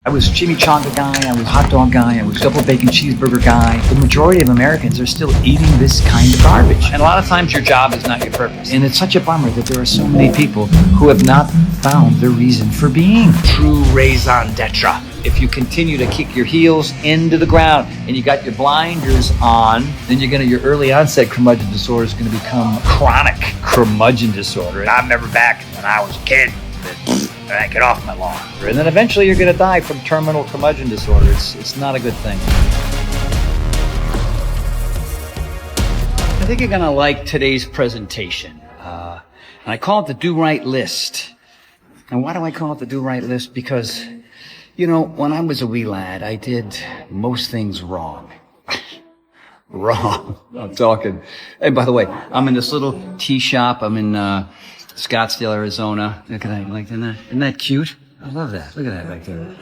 I was chimichanga guy, I was hot dog guy, I was double bacon cheeseburger guy. The majority of Americans are still eating this kind of garbage. And a lot of times your job is not your purpose. And it's such a bummer that there are so many people who have not found their reason for being. True raison d'etre. If you continue to kick your heels into the ground and you got your blinders on, then your early onset curmudgeon disorder is gonna become chronic curmudgeon disorder. I'm never back when I was a kid. Get off my lawn. And then eventually you're going to die from terminal curmudgeon disorder. It's not a good thing. I think you're going to like today's presentation. And I call it the Do Right List. And why do I call it the Do Right List? Because, when I was a wee lad, I did most things wrong. Wrong. I'm talking. Hey, by the way, I'm in this little tea shop. I'm in Scottsdale, Arizona. Look at that. Isn't that cute? I love that. Look at that back there.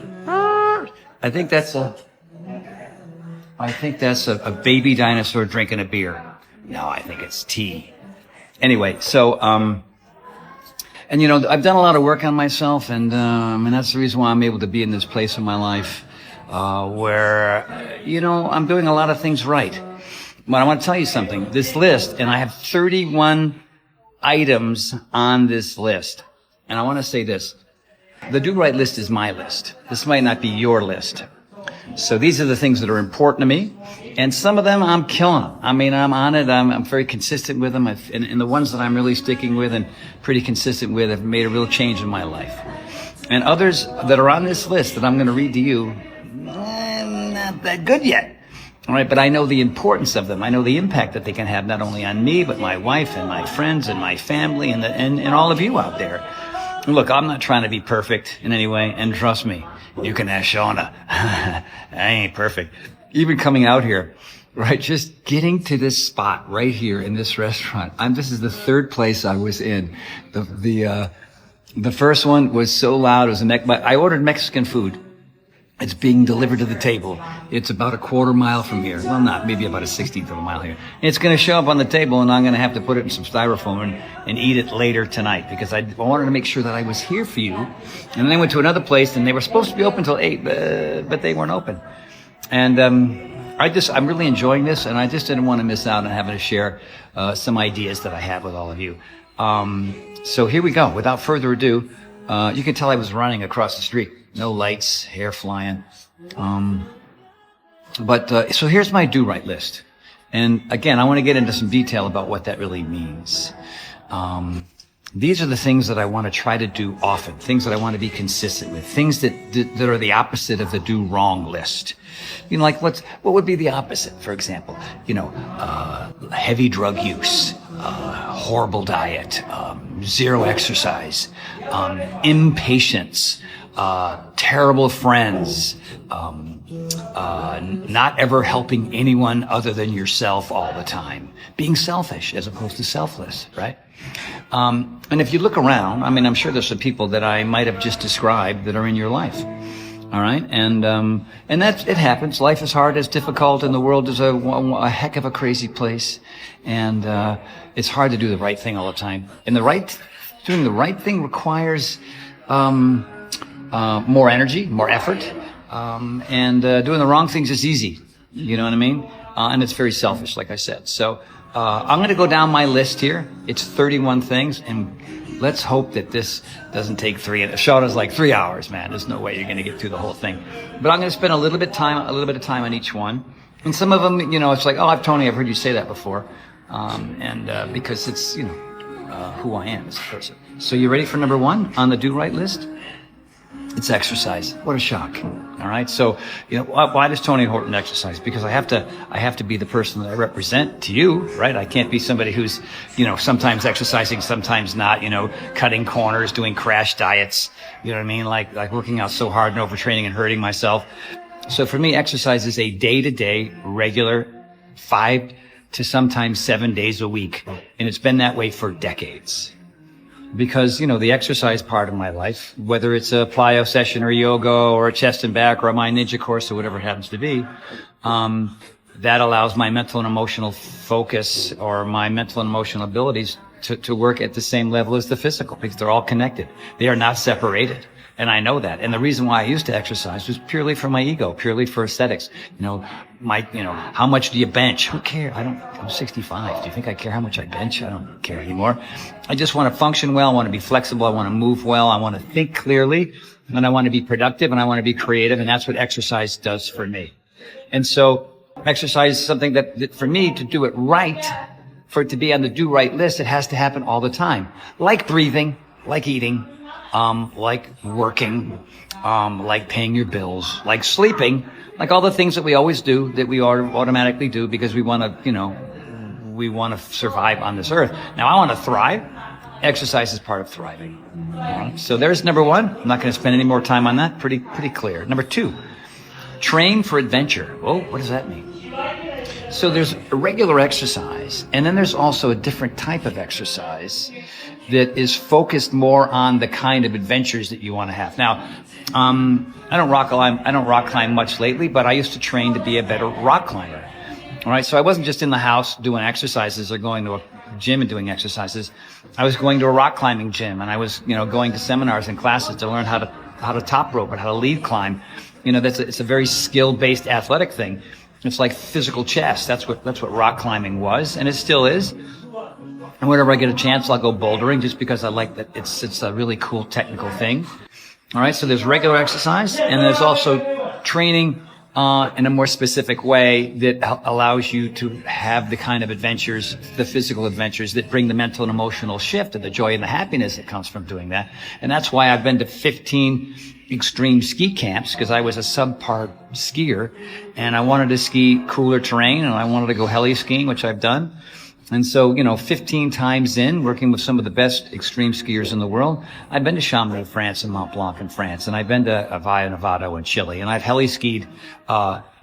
I think that's a baby dinosaur drinking a beer. No, I think it's tea. Anyway, so, and I've done a lot of work on myself, and that's the reason why I'm able to be in this place in my life, where, I'm doing a lot of things right. But I want to tell you something. This list, and I have 31 items on this list. And I want to say this. The Do Right list is my list. This might not be your list. So these are the things that are important to me. And some of them I'm killing them. I'm on it. I'm very consistent with them. And the ones that I'm really sticking with and pretty consistent with have made a real change in my life. And others that are on this list that I'm going to read to you, not that good yet. All right, but I know the importance of them. I know the impact that they can have not only on me, but my wife and my friends and my family and all of you out there. Look, I'm not trying to be perfect in any way, and trust me, you can ask Shauna. I ain't perfect. Even coming out here, right, just getting to this spot right here in this restaurant. This is the third place I was in. The first one was so loud, it was I ordered Mexican food. It's being delivered to the table. It's about a quarter mile from here. Well, not, maybe about a 16th of a mile here. It's going to show up on the table, and I'm going to have to put it in some styrofoam and eat it later tonight because I wanted to make sure that I was here for you. And then I went to another place, and they were supposed to be open till 8, but they weren't open. And I'm really enjoying this, and I just didn't want to miss out on having to share some ideas that I have with all of you. So here we go. Without further ado, you can tell I was running across the street. No lights, hair flying. So here's my Do Right list. And again, I want to get into some detail about what that really means. These are the things that I want to try to do often, things that I want to be consistent with, things that are the opposite of the do wrong list. Like what would be the opposite, for example? Heavy drug use, horrible diet, zero exercise, impatience, terrible friends, not ever helping anyone other than yourself all the time, being selfish as opposed to selfless, right? And if you look around, I'm sure there's some people that I might have just described that are in your life. All right. And it happens. Life is hard, it's difficult, and the world is a heck of a crazy place. And, it's hard to do the right thing all the time. And doing the right thing requires, more energy, more effort. And doing the wrong things is easy. You know what I mean? And it's very selfish, like I said. So, I'm going to go down my list here. It's 31 things, and let's hope that this doesn't take 3. Shauna's like 3 hours, man. There's no way you're going to get through the whole thing. But I'm going to spend a little bit of time on each one. And some of them, it's like, Tony, I've heard you say that before. Because it's, who I am as a person. So you ready for number 1 on the Do Right list? It's exercise. What a shock. All right. So, why does Tony Horton exercise? Because I have to be the person that I represent to you, right? I can't be somebody who's, sometimes exercising, sometimes not, cutting corners, doing crash diets. You know what I mean? Like working out so hard and overtraining and hurting myself. So for me, exercise is a day-to-day, regular, 5 to sometimes 7 days a week. And it's been that way for decades. Because, the exercise part of my life, whether it's a plyo session or yoga or a chest and back or my ninja course or whatever it happens to be, that allows my mental and emotional focus or my mental and emotional abilities to work at the same level as the physical, because they're all connected. They are not separated. And I know that. And the reason why I used to exercise was purely for my ego, purely for aesthetics. How much do you bench? Who cares? I'm 65. Do you think I care how much I bench? I don't care anymore. I just want to function well. I want to be flexible. I want to move well. I want to think clearly, and I want to be productive, and I want to be creative. And that's what exercise does for me. And so exercise is something that for me to do it right, for it to be on the do right list, it has to happen all the time. Like breathing, like eating, like working, like paying your bills, like sleeping, like all the things that we always do, that we automatically do because we want to survive on this earth. Now I want to thrive. Exercise is part of thriving. So there's number one. I'm not going to spend any more time on that. Pretty clear. Number two, train for adventure. Oh, what does that mean? So there's a regular exercise, and then there's also a different type of exercise that is focused more on the kind of adventures that you want to have. Now, I don't rock climb much lately, but I used to train to be a better rock climber. All right, so I wasn't just in the house doing exercises or going to a gym and doing exercises. I was going to a rock climbing gym, and I was, going to seminars and classes to learn how to top rope and how to lead climb. It's a very skill-based athletic thing. It's like physical chess. That's what rock climbing was, and it still is. And whenever I get a chance, I'll go bouldering just because I like that. It's a really cool technical thing. All right. So there's regular exercise, and there's also training in a more specific way that allows you to have the kind of adventures, the physical adventures that bring the mental and emotional shift and the joy and the happiness that comes from doing that. And that's why I've been to 15 extreme ski camps, because I was a subpar skier and I wanted to ski cooler terrain, and I wanted to go heli skiing, which I've done. And so, 15 times in, working with some of the best extreme skiers in the world, I've been to Chamonix, France, and Mont Blanc in France, and I've been to Valle Nevado in Chile, and I've heli skied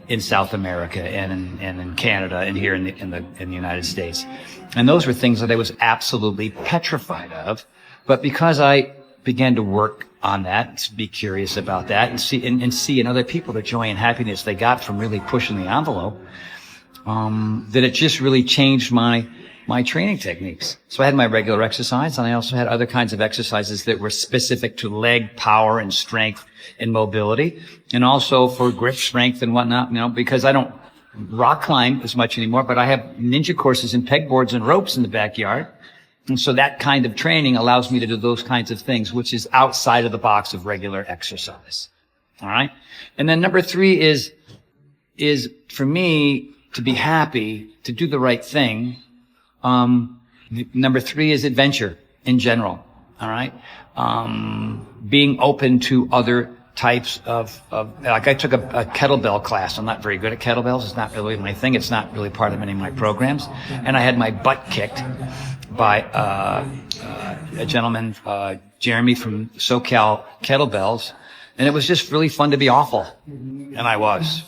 in South America and in Canada and here in the United States. And those were things that I was absolutely petrified of, but because I began to work on that, to be curious about that, and see in other people the joy and happiness they got from really pushing the envelope, that it just really changed my training techniques. So I had my regular exercise, and I also had other kinds of exercises that were specific to leg power and strength and mobility, and also for grip strength and whatnot, because I don't rock climb as much anymore, but I have ninja courses and pegboards and ropes in the backyard. And so that kind of training allows me to do those kinds of things, which is outside of the box of regular exercise. All right. And then number three is for me to be happy, to do the right thing. Number three is adventure in general. All right. Being open to other types of like I took a kettlebell class. I'm not very good at kettlebells. It's not really my thing. It's not really part of any of my programs. And I had my butt kicked by a gentleman, Jeremy from SoCal Kettlebells, and it was just really fun to be awful, and I was.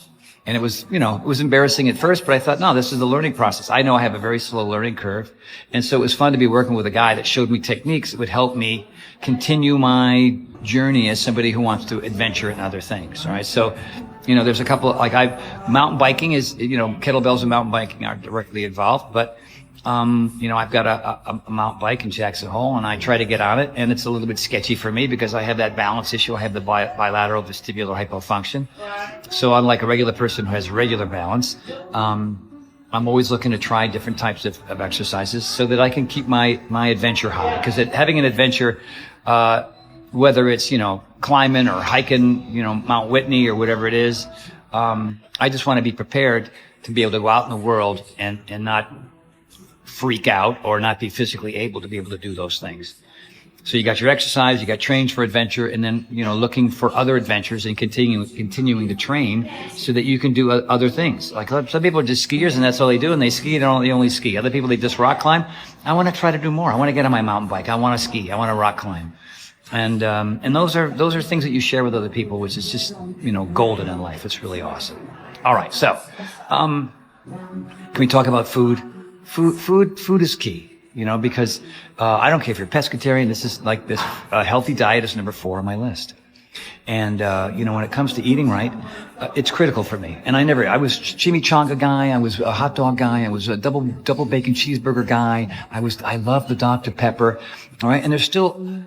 And it was, it was embarrassing at first, but I thought, no, this is the learning process. I know I have a very slow learning curve, and so it was fun to be working with a guy that showed me techniques that would help me continue my journey as somebody who wants to adventure in other things. All right, so. There's a couple, mountain biking is, kettlebells and mountain biking aren't directly involved, but I've got a mountain bike in Jackson Hole, and I try to get on it, and it's a little bit sketchy for me because I have that balance issue. I have the bilateral vestibular hypofunction. So unlike a regular person who has regular balance, I'm always looking to try different types of exercises so that I can keep my adventure high. Because having an adventure, whether it's, climbing or hiking, Mount Whitney or whatever it is, I just want to be prepared to be able to go out in the world and not freak out or not be physically able to be able to do those things. So you got your exercise, you got trains for adventure, and then, looking for other adventures and continuing to train so that you can do other things. Like some people are just skiers and that's all they do, and they ski and they only ski. Other people, they just rock climb. I want to try to do more. I want to get on my mountain bike. I want to ski. I want to rock climb. And those are things that you share with other people, which is just, golden in life. It's really awesome. All right. So, can we talk about food? Food is key, because I don't care if you're a pescatarian. This is like this healthy diet is number 4 on my list. And when it comes to eating right, it's critical for me. And I was chimichanga guy. I was a hot dog guy. I was a double bacon cheeseburger guy. I love the Dr. Pepper. All right. And there's still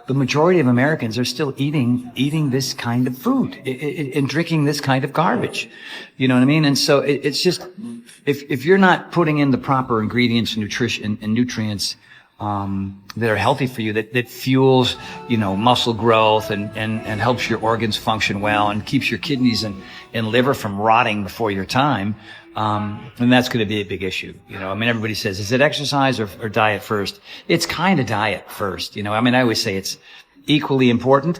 the majority of Americans are still eating this kind of food and drinking this kind of garbage. You know what I mean? And so it's just, if you're not putting in the proper ingredients and nutrition and nutrients, that are healthy for you, that fuels, muscle growth and helps your organs function well and keeps your kidneys and liver from rotting before your time, and that's going to be a big issue. Everybody says, is it exercise or diet first? It's kind of diet first. I always say it's equally important,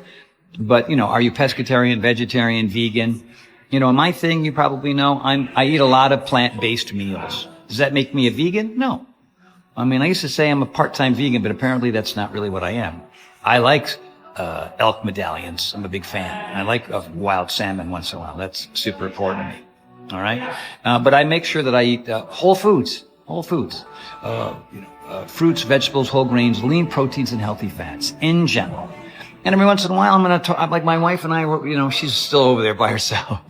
but, are you pescatarian, vegetarian, vegan? My thing, you probably know, I eat a lot of plant-based meals. Does that make me a vegan? No. I used to say I'm a part-time vegan, but apparently that's not really what I am. I like elk medallions. I'm a big fan. I like wild salmon once in a while. That's super important to me. All right? But I make sure that I eat whole foods, fruits, vegetables, whole grains, lean proteins, and healthy fats in general. And every once in a while, I'm going to talk, like my wife and I, she's still over there by herself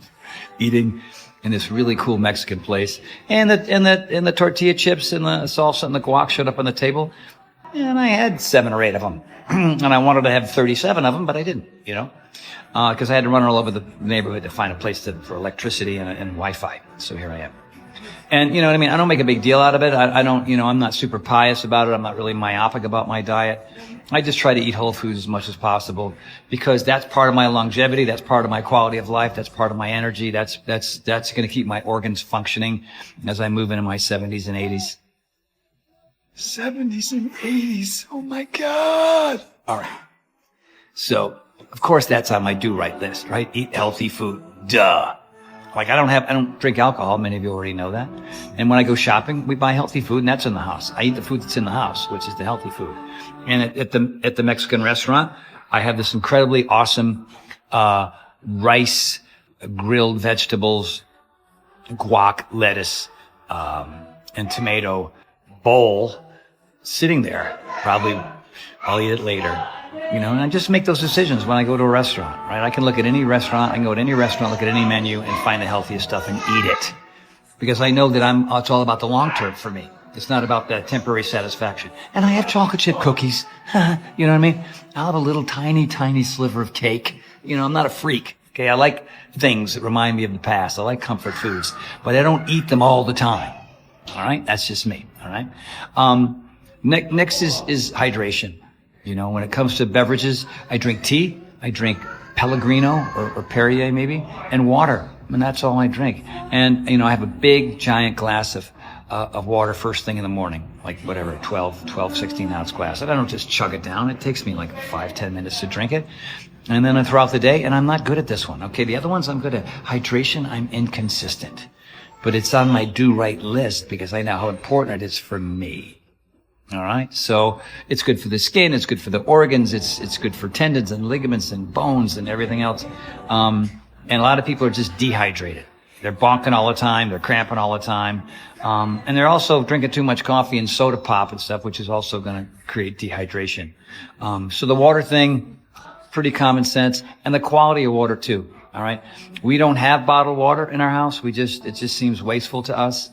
eating in this really cool Mexican place. And the tortilla chips and the salsa and the guac showed up on the table. And I had 7 or 8 of them. And I wanted to have 37 of them, but I didn't, because I had to run all over the neighborhood to find a place for electricity and Wi-Fi. So here I am. And I don't make a big deal out of it. I don't, I'm not super pious about it. I'm not really myopic about my diet. I just try to eat whole foods as much as possible because that's part of my longevity. That's part of my quality of life. That's part of my energy. That's going to keep my organs functioning as I move into my 70s and 80s. 70s and 80s. Oh my God. All right. So, of course, that's on my do right list, right? Eat healthy food. Duh. Like I don't drink alcohol. Many of you already know that. And when I go shopping, we buy healthy food and that's in the house. I eat the food that's in the house, which is the healthy food. And at the Mexican restaurant, I have this incredibly awesome, rice, grilled vegetables, guac, lettuce, and tomato bowl sitting there. Probably I'll eat it later. And I just make those decisions when I go to a restaurant, right? I can look at any restaurant, I can go to any restaurant, look at any menu and find the healthiest stuff and eat it. Because I know that it's all about the long term for me. It's not about the temporary satisfaction. And I have chocolate chip cookies. You know what I mean? I'll have a little tiny, tiny sliver of cake. I'm not a freak. Okay. I like things that remind me of the past. I like comfort foods, but I don't eat them all the time. All right. That's just me. All right. Next is hydration. When it comes to beverages, I drink tea, I drink Pellegrino or Perrier maybe, and water. And that's all I drink. And, I have a big, giant glass of water first thing in the morning, like whatever, 12, 16 ounce glass. And I don't just chug it down. It takes me like 5-10 minutes to drink it. And then throughout the day, and I'm not good at this one. Okay. The other ones I'm good at. Hydration, I'm inconsistent, but it's on my do right list because I know how important it is for me. All right. So it's good for the skin. It's good for the organs. It's good for tendons and ligaments and bones and everything else. And a lot of people are just dehydrated. They're bonking all the time. They're cramping all the time. And they're also drinking too much coffee and soda pop and stuff, which is also going to create dehydration. So the water thing, pretty common sense, and the quality of water too. All right. We don't have bottled water in our house. It just seems wasteful to us.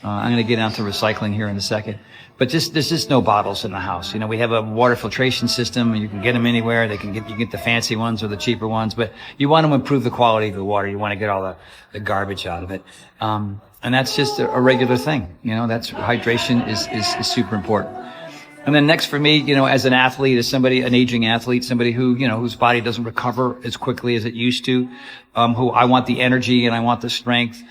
I'm going to get onto recycling here in a second. But there's just no bottles in the house. We have a water filtration system. You can get them anywhere. You get the fancy ones or the cheaper ones, but you want to improve the quality of the water. You want to get all the garbage out of it. And that's just a regular thing. That's hydration is super important. And then next for me, as an athlete, as an aging athlete, somebody who, whose body doesn't recover as quickly as it used to, who I want the energy and I want the strength.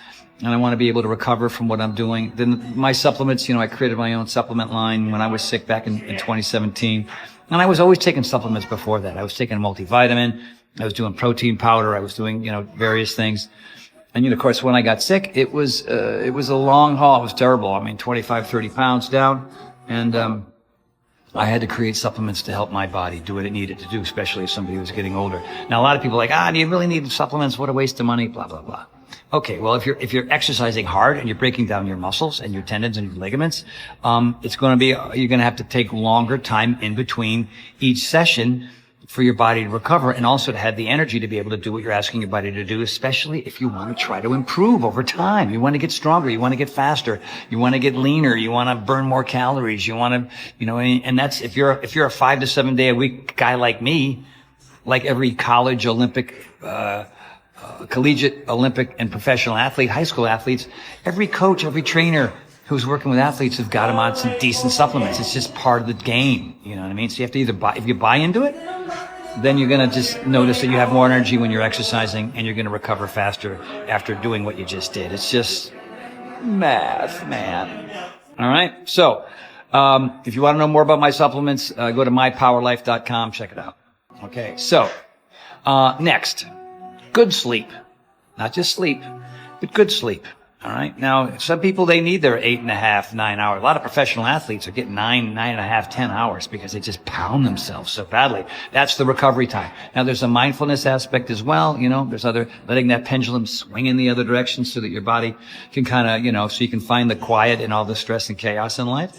And I want to be able to recover from what I'm doing. Then my supplements, I created my own supplement line when I was sick back in 2017. And I was always taking supplements before that. I was taking a multivitamin. I was doing protein powder. I was doing, various things. And, of course, when I got sick, it was a long haul. It was terrible. 25, 30 pounds down. And, I had to create supplements to help my body do what it needed to do, especially if somebody was getting older. Now, a lot of people are like, do you really need supplements? What a waste of money, blah, blah, blah. Okay, well, if you're exercising hard and you're breaking down your muscles and your tendons and your ligaments, you're going to have to take longer time in between each session for your body to recover and also to have the energy to be able to do what you're asking your body to do, especially if you want to try to improve over time. You want to get stronger. You want to get faster. You want to get leaner. You want to burn more calories. You want to, and that's, if you're a 5 to 7 day a week guy like me, like every college, Olympic, collegiate, Olympic, and professional athlete, high school athletes, every coach, every trainer who's working with athletes have got them on some decent supplements. It's just part of the game. You know what I mean? So you have to either buy, if you buy into it, then you're going to just notice that you have more energy when you're exercising and you're going to recover faster after doing what you just did. It's just math, man. All right. So, if you want to know more about my supplements, go to mypowerlife.com. Check it out. Okay. So, next, good sleep. Not just sleep, but good sleep. All right. Now, some people, they need their 8.5, 9 hours. A lot of professional athletes are getting 9.5, 10 hours because they just pound themselves so badly. That's the recovery time. Now, there's a mindfulness aspect as well. There's letting that pendulum swing in the other direction so that your body can kind of, so you can find the quiet in all the stress and chaos in life.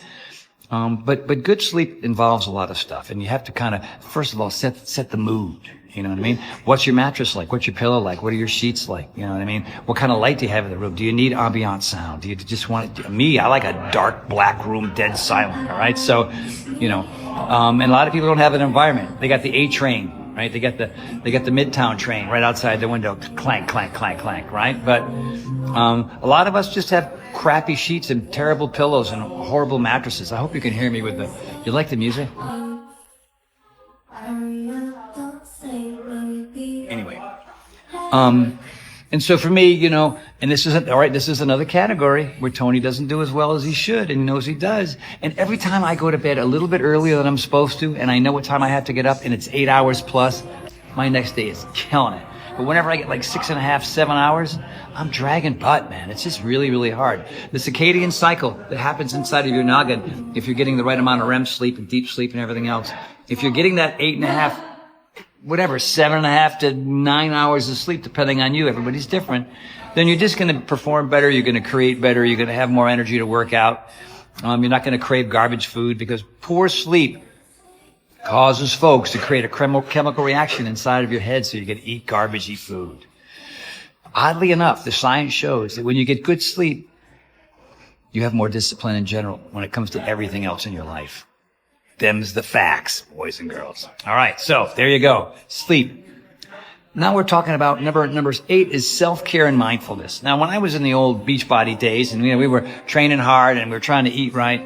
But good sleep involves a lot of stuff. And you have to kind of, first of all, set the mood. You know what I mean? What's your mattress like? What's your pillow like? What are your sheets like? You know what I mean? What kind of light do you have in the room? Do you need ambient sound? Do you just want it? Me, I like a dark black room, dead silent. All right. So, and a lot of people don't have an environment. They got the A train, right? They got the Midtown train right outside the window. Clank, clank, clank, clank, right? But, a lot of us just have crappy sheets and terrible pillows and horrible mattresses. I hope you can hear me you like the music? Anyway, and so for me, and this is another category where Tony doesn't do as well as he should and knows he does. And every time I go to bed a little bit earlier than I'm supposed to, and I know what time I have to get up, and it's 8 hours plus, my next day is killing it. But whenever I get like 6.5, 7 hours, I'm dragging butt, man. It's just really, really hard. The circadian cycle that happens inside of your noggin, if you're getting the right amount of REM sleep and deep sleep and everything else, if you're getting that 8.5, 7.5 to 9 hours of sleep, depending on you, everybody's different, then you're just going to perform better. You're going to create better. You're going to have more energy to work out. You're not going to crave garbage food because poor sleep causes folks to create a chemical reaction inside of your head so you can eat garbagey food. Oddly enough, the science shows that when you get good sleep, you have more discipline in general when it comes to everything else in your life. Them's the facts, boys and girls. All right, so there you go. Sleep. Now we're talking about numbers 8 is self-care and mindfulness. Now, when I was in the old Beachbody days, and we were training hard and we were trying to eat right,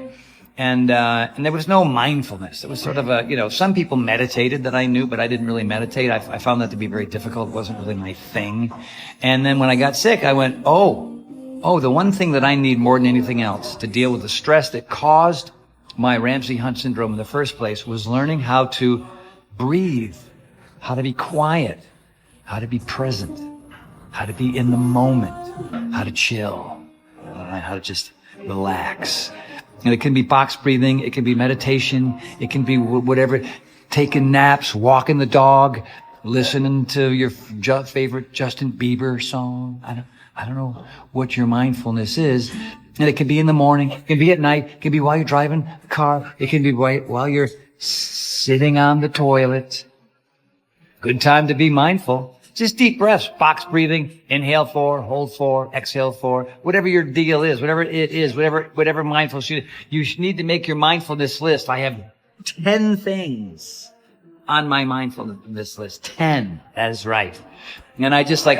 and there was no mindfulness. It was sort of some people meditated that I knew, but I didn't really meditate. I found that to be very difficult. It wasn't really my thing. And then when I got sick, I went, the one thing that I need more than anything else to deal with the stress that caused my Ramsay-Hunt syndrome in the first place was learning how to breathe, how to be quiet, how to be present, how to be in the moment, how to chill, how to just relax. And it can be box breathing, it can be meditation, it can be whatever, taking naps, walking the dog, listening to your favorite Justin Bieber song. I don't know what your mindfulness is. And it can be in the morning, it can be at night, it can be while you're driving the car, it can be while you're sitting on the toilet. Good time to be mindful. Just deep breaths, box breathing, inhale 4, hold 4, exhale 4, whatever your deal is, whatever it is, whatever mindfulness you need to make your mindfulness list. I have 10 things on my mindfulness list. 10. That is right. And I just I'm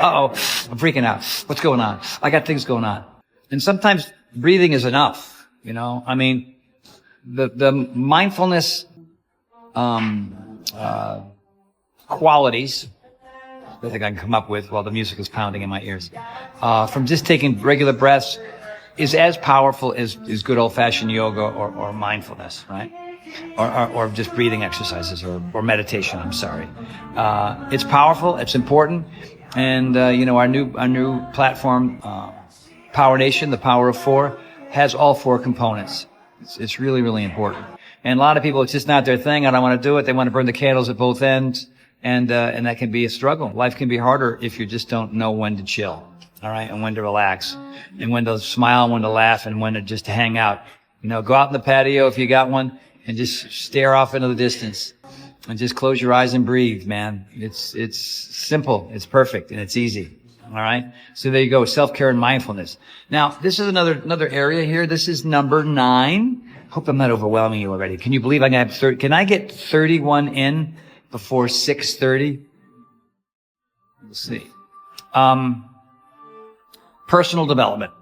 freaking out. What's going on? I got things going on. And sometimes breathing is enough, I mean, the mindfulness, qualities I think I can come up with while the music is pounding in my ears, from just taking regular breaths is as powerful as good old-fashioned yoga or mindfulness, right? Or just breathing exercises or meditation, I'm sorry. It's powerful, it's important, and, our new platform, Power Nation, the Power of 4, has all 4 components. It's really, really important. And a lot of people, it's just not their thing. I don't want to do it. They want to burn the candles at both ends. And that can be a struggle. Life can be harder if you just don't know when to chill. All right. And when to relax and when to smile, when to laugh, and when to just hang out. Go out in the patio if you got one and just stare off into the distance. And just close your eyes and breathe, man. It's simple, it's perfect, and it's easy. All right. So there you go. Self-care and mindfulness. Now, this is another area here. This is number 9. Hope I'm not overwhelming you already. Can you believe I have 30? Can I get 31 in before 6:30? Let's see. Personal development.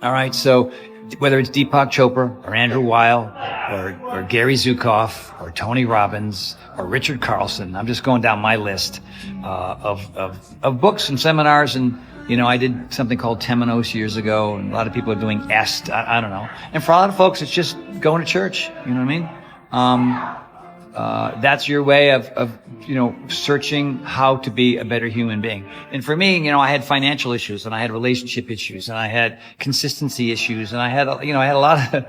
All right. So whether it's Deepak Chopra or Andrew Weil or Gary Zukav or Tony Robbins or Richard Carlson, I'm just going down my list of books and seminars. And I did something called Temenos years ago, and a lot of people are doing EST. I don't know. And for a lot of folks, it's just going to church. You know what I mean? That's your way of searching how to be a better human being. And for me, I had financial issues, and I had relationship issues, and I had consistency issues, and I had a lot of,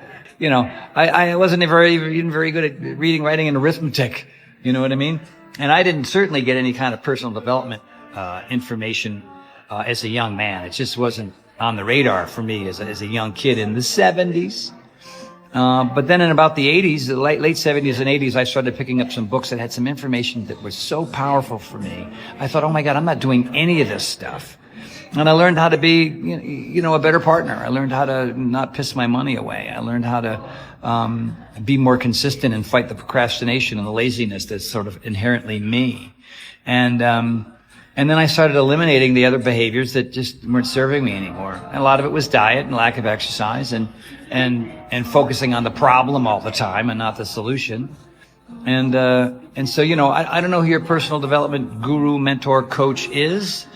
I wasn't even very good at reading, writing, and arithmetic. You know what I mean? And I didn't certainly get any kind of personal development, information, as a young man. It just wasn't on the radar for me as a young kid in the 70s. But then in about the 80s, the late 70s and 80s, I started picking up some books that had some information that was so powerful for me. I thought, oh my God, I'm not doing any of this stuff. And I learned how to be, a better partner. I learned how to not piss my money away. I learned how to be more consistent and fight the procrastination and the laziness that's sort of inherently me. And then I started eliminating the other behaviors that just weren't serving me anymore. And a lot of it was diet and lack of exercise and focusing on the problem all the time and not the solution. And so, I don't know who your personal development guru, mentor, coach is.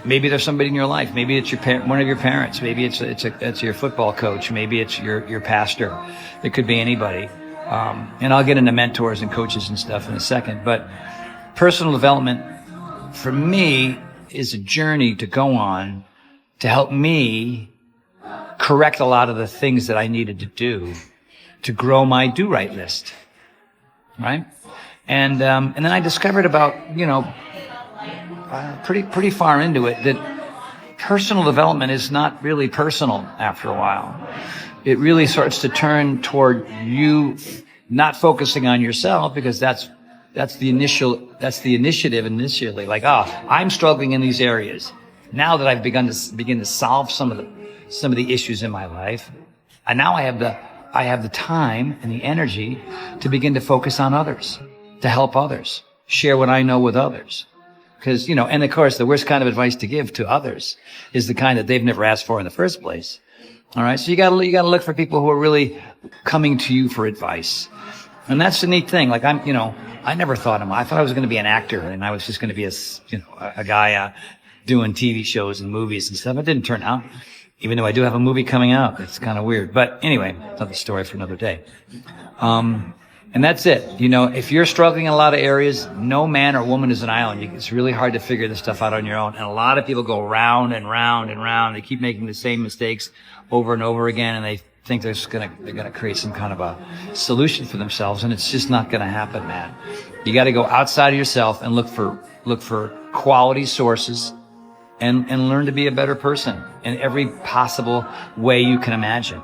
Maybe there's somebody in your life. Maybe it's one of your parents. Maybe it's your football coach. Maybe it's your pastor. It could be anybody. And I'll get into mentors and coaches and stuff in a second. But personal development, for me, is a journey to go on to help me correct a lot of the things that I needed to do to grow my do-right list, right? And then I discovered about, pretty far into it, that personal development is not really personal after a while. It really starts to turn toward you not focusing on yourself, because that's the initiative initially. Like, I'm struggling in these areas. Now that I've begin to solve some of the issues in my life, and now I have the time and the energy to begin to focus on others, to help others, share what I know with others. Because, and of course, the worst kind of advice to give to others is the kind that they've never asked for in the first place. All right. So you gotta look for people who are really coming to you for advice. And that's the neat thing. Like I never thought I thought I was going to be an actor, and I was just going to be a guy doing TV shows and movies and stuff. It didn't turn out, even though I do have a movie coming out. It's kind of weird. But anyway, another story for another day. And that's it. If you're struggling in a lot of areas, no man or woman is an island. It's really hard to figure this stuff out on your own. And a lot of people go round and round and round. They keep making the same mistakes over and over again, and they think they're gonna create some kind of a solution for themselves, and it's just not gonna happen, man. You got to go outside of yourself and look for quality sources and learn to be a better person in every possible way you can imagine.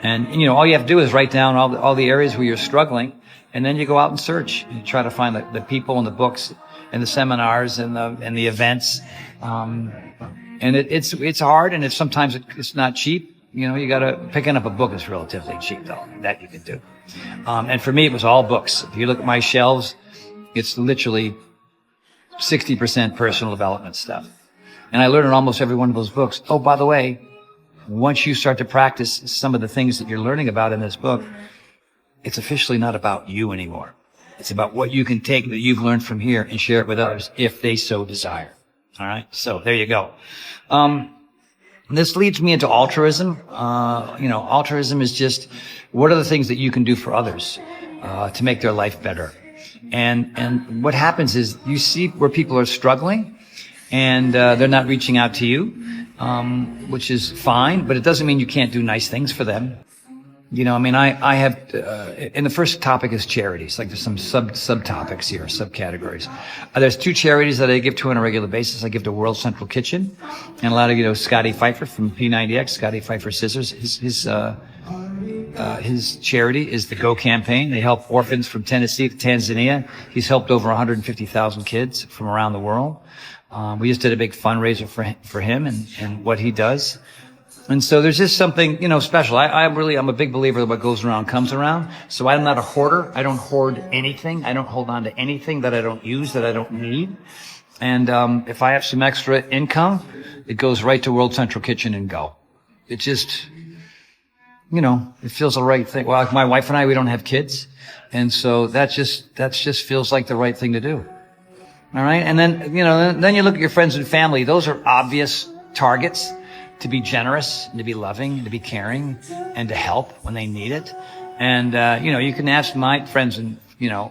And all you have to do is write down all the areas where you're struggling, and then you go out and search and try to find the people and the books and the seminars and the events. And it's hard, and sometimes it's not cheap. Picking up a book is relatively cheap, though. That you can do. And for me, it was all books. If you look at my shelves, it's literally 60% personal development stuff. And I learned in almost every one of those books. Oh, by the way, once you start to practice some of the things that you're learning about in this book, it's officially not about you anymore. It's about what you can take that you've learned from here and share it with others if they so desire. All right. So there you go. This leads me into altruism. Altruism is just, what are the things that you can do for others, to make their life better? And what happens is you see where people are struggling and, they're not reaching out to you, which is fine, but it doesn't mean you can't do nice things for them. I have, and the first topic is charities. Like there's some subtopics here, subcategories. There's 2 charities that I give to on a regular basis. I give to World Central Kitchen, and a lot of, Scotty Pfeiffer from P90X, Scotty Pfeiffer Scissors. his charity is the Go campaign. They help orphans from Tennessee to Tanzania. He's helped over 150,000 kids from around the world. We just did a big fundraiser for him and what he does. And so there's just something, special. I'm a big believer that what goes around comes around. So I'm not a hoarder. I don't hoard anything. I don't hold on to anything that I don't use, that I don't need. And if I have some extra income, it goes right to World Central Kitchen and Go. It just, it feels the right thing. Well, my wife and I, we don't have kids. And so that just feels like the right thing to do. All right. And then, then you look at your friends and family. Those are obvious targets to be generous and to be loving and to be caring and to help when they need it. And, you can ask my friends and,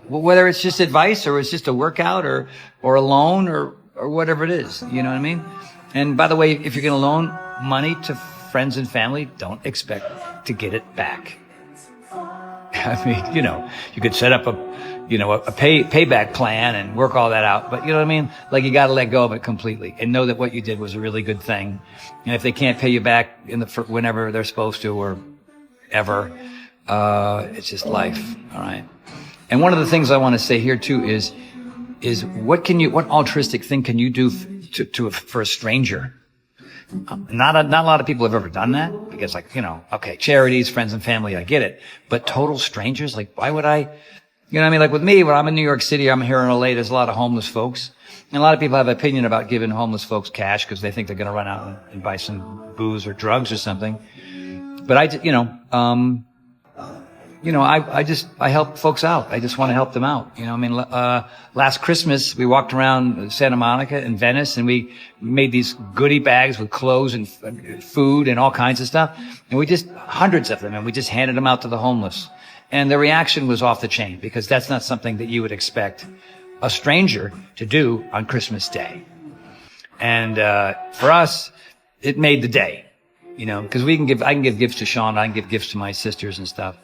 whether it's just advice or it's just a workout or a loan or whatever it is, you know what I mean? And by the way, if you're going to loan money to friends and family, don't expect to get it back. I mean, you could set up a payback plan and work all that out. But you know what I mean? Like you got to let go of it completely and know that what you did was a really good thing. And if they can't pay you back whenever they're supposed to or ever, it's just life. All right. And one of the things I want to say here too is what altruistic thing can you do for a stranger? Not a lot of people have ever done that because okay, charities, friends and family, I get it. But total strangers, like why would I, like with me, when I'm in New York City, I'm here in LA, there's a lot of homeless folks. And a lot of people have an opinion about giving homeless folks cash because they think they're going to run out and buy some booze or drugs or something. But I help folks out. I just want to help them out. Last Christmas, we walked around Santa Monica and Venice and we made these goodie bags with clothes and food and all kinds of stuff. And hundreds of them, and we just handed them out to the homeless. And the reaction was off the chain because that's not something that you would expect a stranger to do on Christmas Day. And, for us, it made the day, because I can give gifts to Sean, I can give gifts to my sisters and stuff.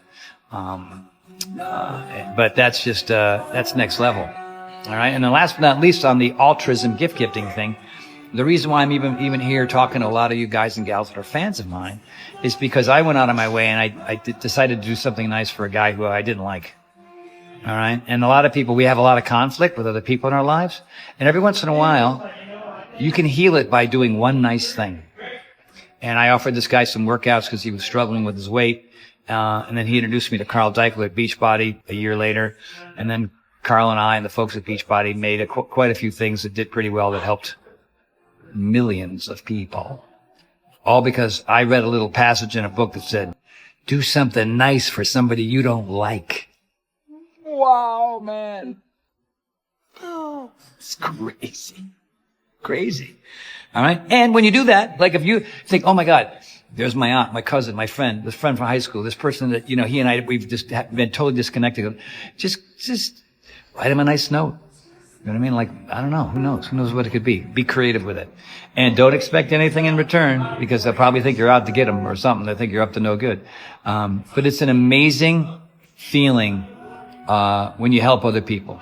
But that's just, that's next level. All right. And then last but not least on the altruism gift gifting thing, the reason why I'm even here talking to a lot of you guys and gals that are fans of mine is because I went out of my way and I decided to do something nice for a guy who I didn't like. All right. And a lot of people, we have a lot of conflict with other people in our lives. And every once in a while, you can heal it by doing one nice thing. And I offered this guy some workouts because he was struggling with his weight. And then he introduced me to Carl Deichler at Beachbody a year later. And then Carl and I and the folks at Beachbody made quite a few things that did pretty well that helped millions of people. All because I read a little passage in a book that said, do something nice for somebody you don't like. Wow, man. Oh, it's crazy. Crazy. All right. And when you do that, like if you think, oh my God, there's my aunt, my cousin, my friend, this friend from high school, this person that, he and I, we've just been totally disconnected. Just write him a nice note. You know what I mean? Like, I don't know. Who knows? Who knows what it could be? Be creative with it. And don't expect anything in return because they'll probably think you're out to get them or something. They think you're up to no good. But it's an amazing feeling, when you help other people,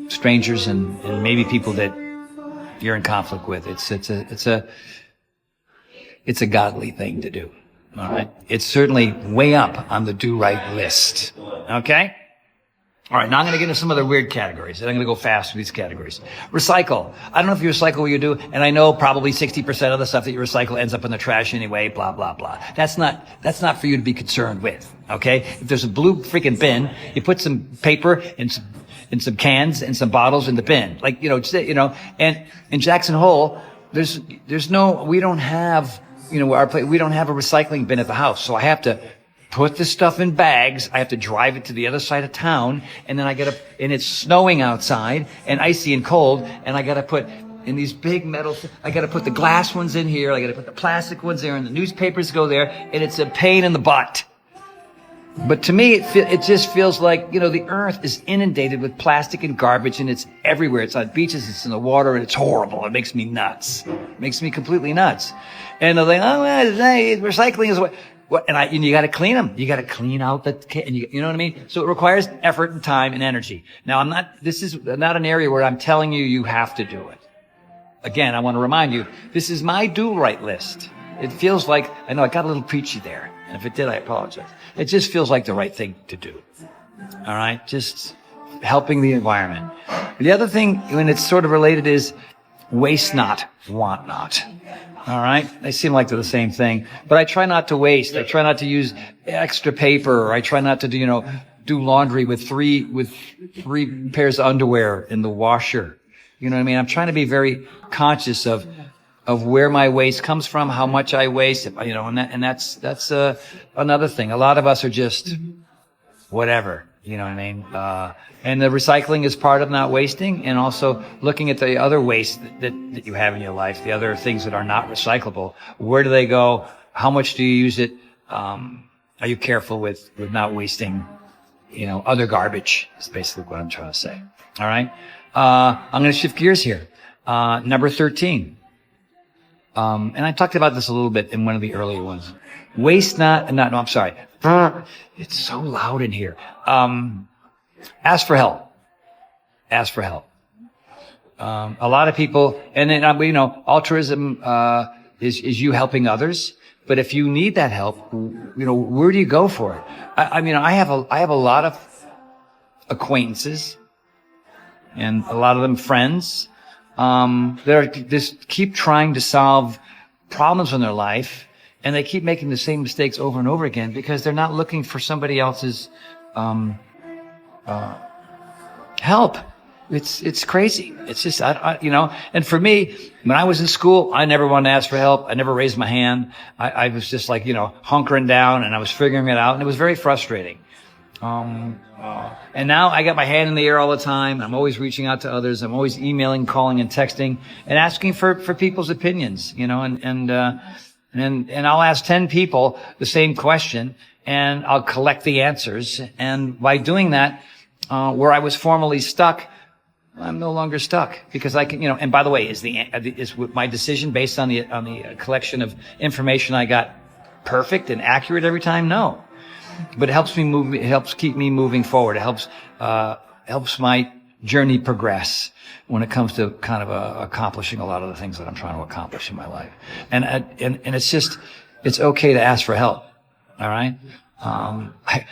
strangers and maybe people that you're in conflict with. It's a godly thing to do. All right. It's certainly way up on the do right list. Okay. All right, now I'm going to get into some other weird categories, and I'm going to go fast with these categories. Recycle. I don't know if you recycle what you do, and I know probably 60% of the stuff that you recycle ends up in the trash anyway, blah, blah, blah. That's not for you to be concerned with, okay? If there's a blue freaking bin, you put some paper and some cans and some bottles in the bin. Like, and in Jackson Hole, we don't have, we don't have a recycling bin at the house, so I have to put the stuff in bags. I have to drive it to the other side of town. And then and it's snowing outside and icy and cold. And I got to put in these big metal, I got to put the glass ones in here. I got to put the plastic ones there and the newspapers go there. And it's a pain in the butt. But to me, it just feels like, the earth is inundated with plastic and garbage and it's everywhere. It's on beaches, it's in the water, and it's horrible. It makes me nuts. It makes me completely nuts. And they're like, recycling is what. And you got to clean them. You got to clean out you know what I mean? So it requires effort and time and energy. Now this is not an area where I'm telling you have to do it. Again, I want to remind you, this is my do right list. It feels like, I know I got a little preachy there. And if it did, I apologize. It just feels like the right thing to do. All right? Just helping the environment. The other thing, when it's sort of related, is waste not, want not. All right? They seem like they're the same thing. But I try not to waste. I try not to use extra paper. Or I try not to do laundry with three pairs of underwear in the washer. You know what I mean? I'm trying to be very conscious of where my waste comes from, how much I waste, and that's another thing. A lot of us are just whatever, you know what I mean? And the recycling is part of not wasting, and also looking at the other waste that you have in your life, the other things that are not recyclable. Where do they go? How much do you use it? Are you careful with not wasting, other garbage? Is basically what I'm trying to say. All right. I'm going to shift gears here. Number 13. And I talked about this a little bit in one of the earlier ones. Waste not, no, I'm sorry. It's so loud in here. Ask for help. Ask for help. A lot of people, and then, altruism, is you helping others. But if you need that help, where do you go for it? I have a lot of acquaintances, and a lot of them friends, that are just keep trying to solve problems in their life, and they keep making the same mistakes over and over again because they're not looking for somebody else's help. It's crazy. It's just, and for me, when I was in school, I never wanted to ask for help. I never raised my hand. I was just like, hunkering down, and I was figuring it out, and it was very frustrating. And now I got my hand in the air all the time. I'm always reaching out to others. I'm always emailing, calling, and texting, and asking for people's opinions, and I'll ask 10 people the same question, and I'll collect the answers. And by doing that, where I was formerly stuck, I'm no longer stuck, because I can, and by the way, is my decision based on the collection of information I got perfect and accurate every time? No. But it helps me move. It helps keep me moving forward. It helps my journey progress when it comes to kind of accomplishing a lot of the things that I'm trying to accomplish in my life. And it's okay to ask for help. All right.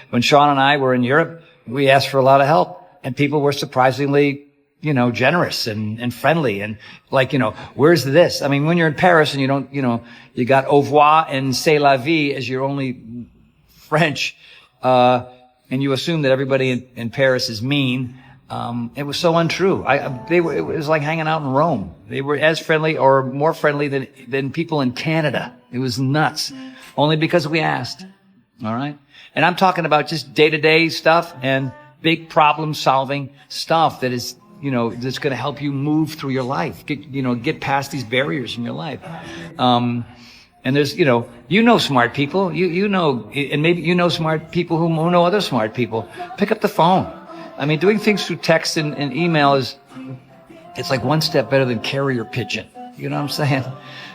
When Sean and I were in Europe, we asked for a lot of help, and people were surprisingly, generous and friendly, and like, where's this? I mean, when you're in Paris and you got au revoir and c'est la vie as your only French, and you assume that everybody in Paris is mean. It was so untrue. It was like hanging out in Rome. They were as friendly or more friendly than people in Canada. It was nuts. Only because we asked. All right. And I'm talking about just day-to-day stuff and big problem-solving stuff that is, that's going to help you move through your life. Get past these barriers in your life. And there's, smart people, and maybe smart people who know other smart people. Pick up the phone. I mean, doing things through text and email it's like one step better than carrier pigeon. You know what I'm saying?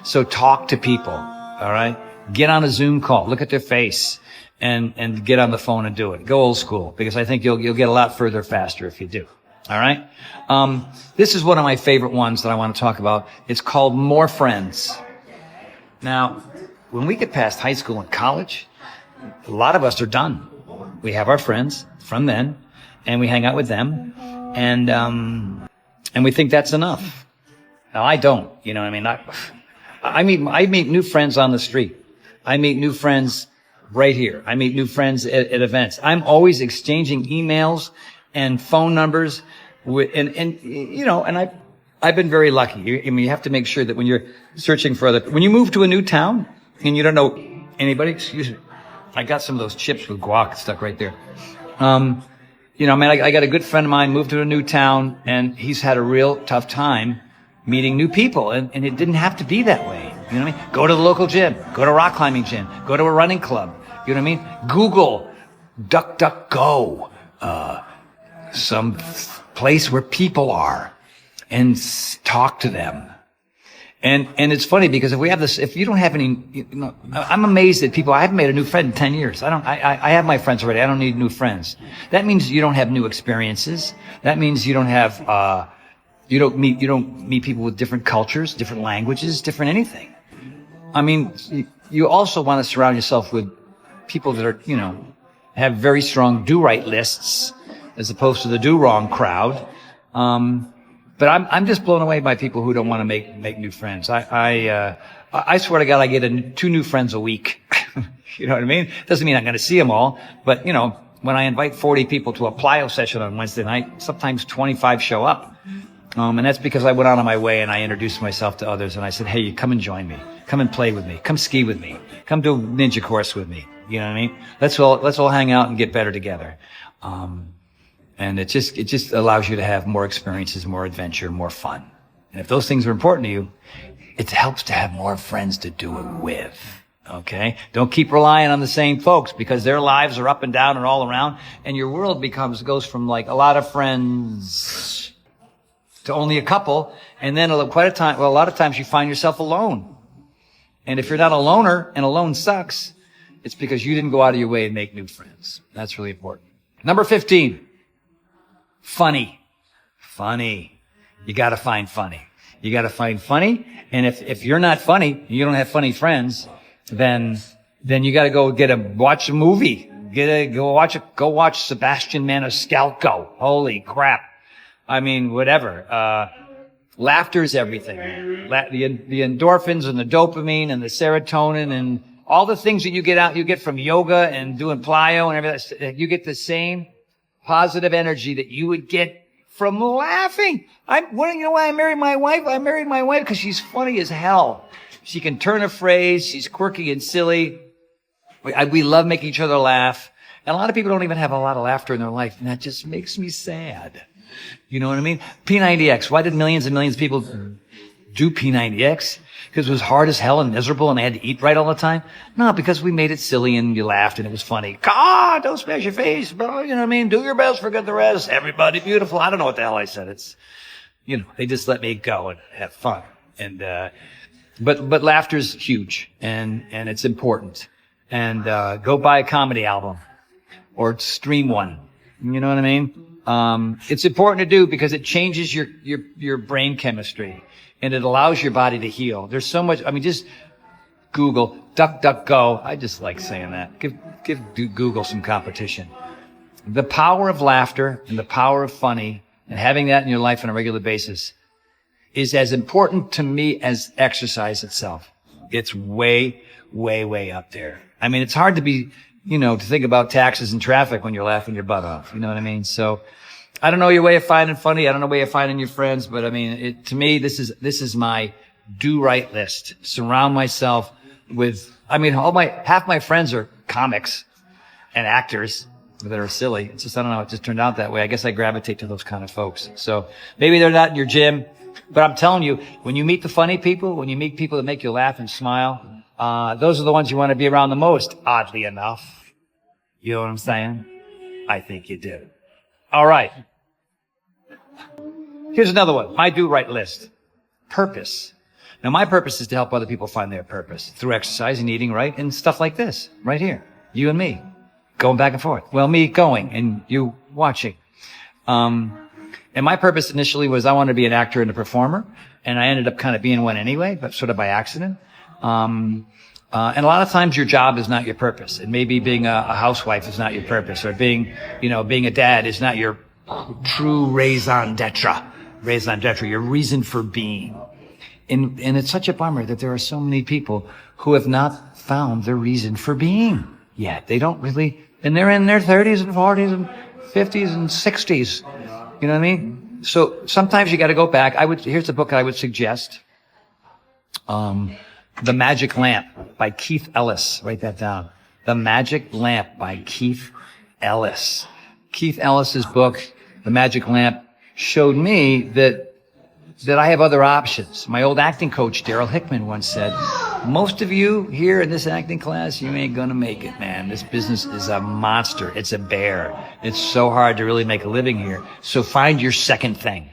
So talk to people. All right. Get on a Zoom call, look at their face, and get on the phone and do it. Go old school, because I think you'll get a lot further faster if you do. All right. This is one of my favorite ones that I want to talk about. It's called More Friends. Now, when we get past high school and college, a lot of us are done. We have our friends from then, and we hang out with them, and we think that's enough. Now, I don't. You know what I mean? I meet new friends on the street. I meet new friends right here. I meet new friends at events. I'm always exchanging emails and phone numbers and I've been very lucky. You have to make sure that when you're searching for when you move to a new town and you don't know anybody, excuse me, I got some of those chips with guac stuck right there. I got a good friend of mine moved to a new town, and he's had a real tough time meeting new people, and it didn't have to be that way. You know what I mean? Go to the local gym, go to a rock climbing gym, go to a running club. You know what I mean? Google DuckDuckGo, some place where people are, and talk to them. And it's funny, because if you don't have any, I'm amazed at people. I haven't made a new friend in 10 years. I have my friends already. I don't need new friends. That means you don't have new experiences. That means you don't have, you don't meet people with different cultures, different languages, different anything. I mean, you also want to surround yourself with people that are, have very strong do-right lists as opposed to the do-wrong crowd. But I'm just blown away by people who don't want to make new friends. I swear to God, I get 2 new friends a week. You know what I mean? Doesn't mean I'm going to see them all, but when I invite 40 people to a plyo session on Wednesday night, sometimes 25 show up. And that's because I went out of my way and I introduced myself to others and I said, hey, come and join me. Come and play with me. Come ski with me. Come do a ninja course with me. You know what I mean? Let's all hang out and get better together. And it just allows you to have more experiences, more adventure, more fun. And if those things are important to you, it helps to have more friends to do it with. Okay? Don't keep relying on the same folks because their lives are up and down and all around, and your world goes from like a lot of friends to only a couple, and then a lot of times you find yourself alone. And if you're not a loner, and alone sucks, it's because you didn't go out of your way and make new friends. That's really important. Number 15. Funny. You gotta find funny. And if you're not funny, you don't have funny friends, then you gotta go watch a movie. Go watch Sebastian Maniscalco. Holy crap. I mean, whatever. Laughter is everything. The endorphins and the dopamine and the serotonin and all the things that you get from yoga and doing plyo and everything. You get the same positive energy that you would get from laughing. You know why I married my wife? I married my wife because she's funny as hell. She can turn a phrase. She's quirky and silly. We love making each other laugh. And a lot of people don't even have a lot of laughter in their life, and that just makes me sad. You know what I mean? P90X. Why did millions and millions of people do P90X? Because it was hard as hell and miserable and they had to eat right all the time? No, because we made it silly and you laughed and it was funny. God, don't smash your face, bro. You know what I mean? Do your best, forget the rest. Everybody beautiful. I don't know what the hell I said. It's, they just let me go and have fun. And, but laughter's huge and it's important. And, go buy a comedy album or stream one. You know what I mean? It's important to do because it changes your brain chemistry. And it allows your body to heal. There's so much, just Google, DuckDuckGo. I just like saying that. Give Google some competition. The power of laughter and the power of funny and having that in your life on a regular basis is as important to me as exercise itself. It's way, way, way up there. It's hard to be, to think about taxes and traffic when you're laughing your butt off. You know what I mean? So, I don't know your way of finding funny. I don't know your way of finding your friends, but to me, this is my do-right list. Surround myself with, half my friends are comics and actors that are silly. It's just, I don't know, it just turned out that way. I guess I gravitate to those kind of folks. So maybe they're not in your gym, but I'm telling you, when you meet the funny people, when you meet people that make you laugh and smile, those are the ones you want to be around the most, oddly enough. You know what I'm saying? I think you do. All right. Here's another one. My do-right list. Purpose. Now, my purpose is to help other people find their purpose through exercise and eating right and stuff like this, right here. You and me, going back and forth. Well, me going and you watching. And my purpose initially was I wanted to be an actor and a performer, and I ended up kind of being one anyway, but sort of by accident. And a lot of times your job is not your purpose. It may be being a housewife is not your purpose, or being a dad is not your true raison d'etre, your reason for being. And it's such a bummer that there are so many people who have not found their reason for being yet. They don't really, and they're in their 30s and 40s and 50s and 60s. You know what I mean? So sometimes you got to go back. Here's the book I would suggest. The Magic Lamp by Keith Ellis. Write that down. The Magic Lamp by Keith Ellis. Keith Ellis's book, The Magic Lamp, showed me that I have other options. My old acting coach, Daryl Hickman, once said, most of you here in this acting class, you ain't gonna make it, man. This business is a monster. It's a bear. It's so hard to really make a living here. So find your second thing.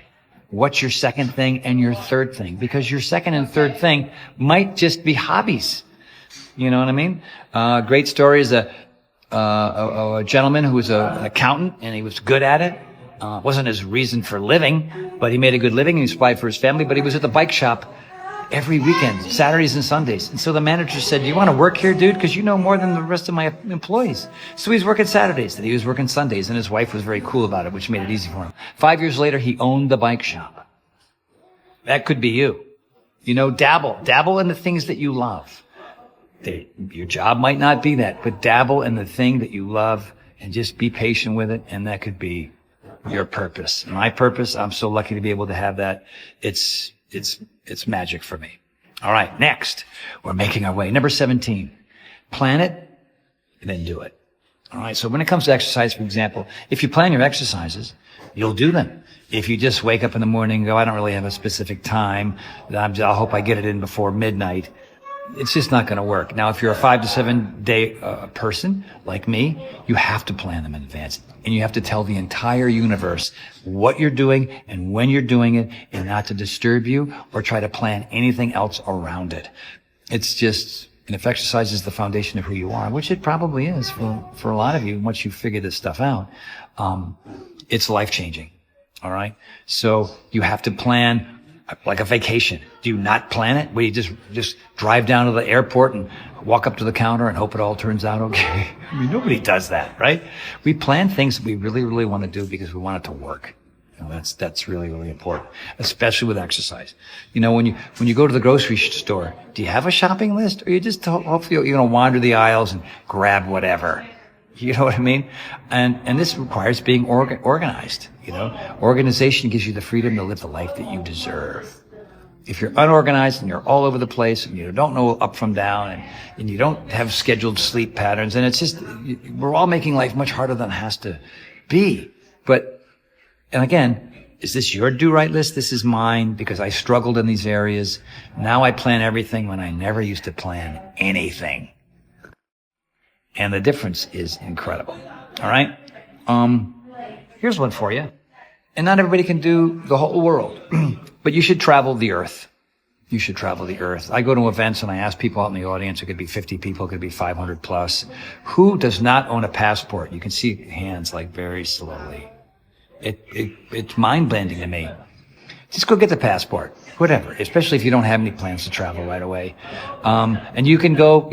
What's your second thing and your third thing? Because your second and third thing might just be hobbies. You know what I mean? Great story is a gentleman who was an accountant and he was good at it. Wasn't his reason for living, but he made a good living and he supplied for his family. But he was at the bike shop every weekend, Saturdays and Sundays. And so the manager said, do you want to work here, dude? Because you know more than the rest of my employees. So he's working Saturdays, and he was working Sundays, and his wife was very cool about it, which made it easy for him. 5 years later, he owned the bike shop. That could be you. You know, dabble in the things that you love. Your job might not be that, but dabble in the thing that you love and just be patient with it, and that could be your purpose. My purpose, I'm so lucky to be able to have that. It's magic for me. All right, next, we're making our way. Number 17, plan it and then do it. All right, so when it comes to exercise, for example, if you plan your exercises, you'll do them. If you just wake up in the morning and go, I don't really have a specific time, I hope I get it in before midnight, it's just not going to work. Now, if you're a 5 to 7 day person like me, you have to plan them in advance. And you have to tell the entire universe what you're doing and when you're doing it, and not to disturb you or try to plan anything else around it. It's just, and if exercise is the foundation of who you are, which it probably is for a lot of you, once you figure this stuff out, it's life-changing. All right? So you have to plan like a vacation. Do you not plan it? Where you just drive down to the airport and walk up to the counter and hope it all turns out okay? I mean, nobody does that, right? We plan things that we really, really want to do because we want it to work. And that's really, really important, especially with exercise. You know, when you go to the grocery store, do you have a shopping list, or you just hopefully you're going to wander the aisles and grab whatever? You know what I mean? And this requires being organized. You know, organization gives you the freedom to live the life that you deserve. If you're unorganized and you're all over the place and you don't know up from down and you don't have scheduled sleep patterns, and it's just, we're all making life much harder than it has to be. And again, is this your do-right list? This is mine because I struggled in these areas. Now I plan everything when I never used to plan anything. And the difference is incredible. All right? Here's one for you. And not everybody can do the whole world, but you should travel the earth. You should travel the earth. I go to events and I ask people out in the audience, it could be 50 people, it could be 500 plus, who does not own a passport? You can see hands like very slowly. It's mind-blending to me. Just go get the passport, whatever, especially if you don't have any plans to travel right away. And you can go,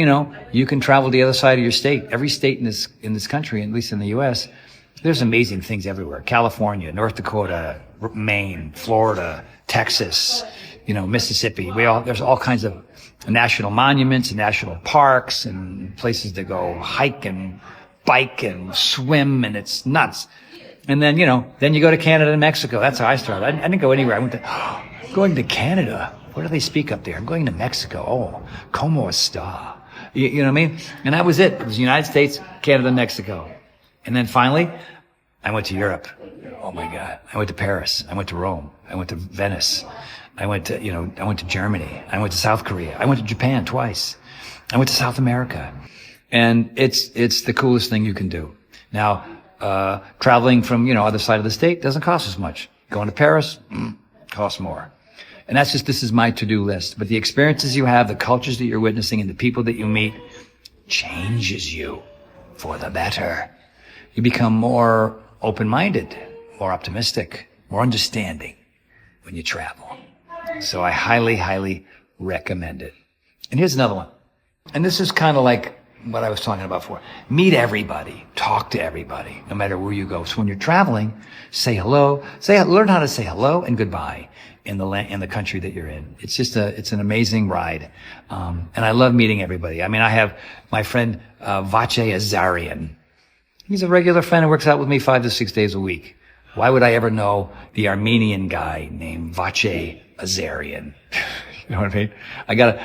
you can travel the other side of your state. Every state in this country, at least in the U.S., there's amazing things everywhere. California, North Dakota, Maine, Florida, Texas, Mississippi. There's all kinds of national monuments and national parks and places to go hike and bike and swim, and it's nuts. And then, then you go to Canada and Mexico. That's how I started. I didn't go anywhere. I went going to Canada. What do they speak up there? I'm going to Mexico. Oh, como está? You know what I mean? And that was it. It was the United States, Canada, Mexico. And then finally, I went to Europe. Oh my God. I went to Paris. I went to Rome. I went to Venice. I went to Germany. I went to South Korea. I went to Japan twice. I went to South America. And it's the coolest thing you can do. Now, traveling from, other side of the state doesn't cost as much. Going to Paris, costs more. And this is my to-do list. But the experiences you have, the cultures that you're witnessing, and the people that you meet changes you for the better. You become more open-minded, more optimistic, more understanding when you travel. So I highly, highly recommend it. And here's another one. And this is kind of like what I was talking about before. Meet everybody. Talk to everybody, no matter where you go. So when you're traveling, say hello. Learn how to say hello and goodbye in the country that you're in. It's an amazing ride. And I love meeting everybody. I mean, I have my friend, Vache Azarian. He's a regular friend who works out with me 5 to 6 days a week. Why would I ever know the Armenian guy named Vache Azarian? You know what I mean? I got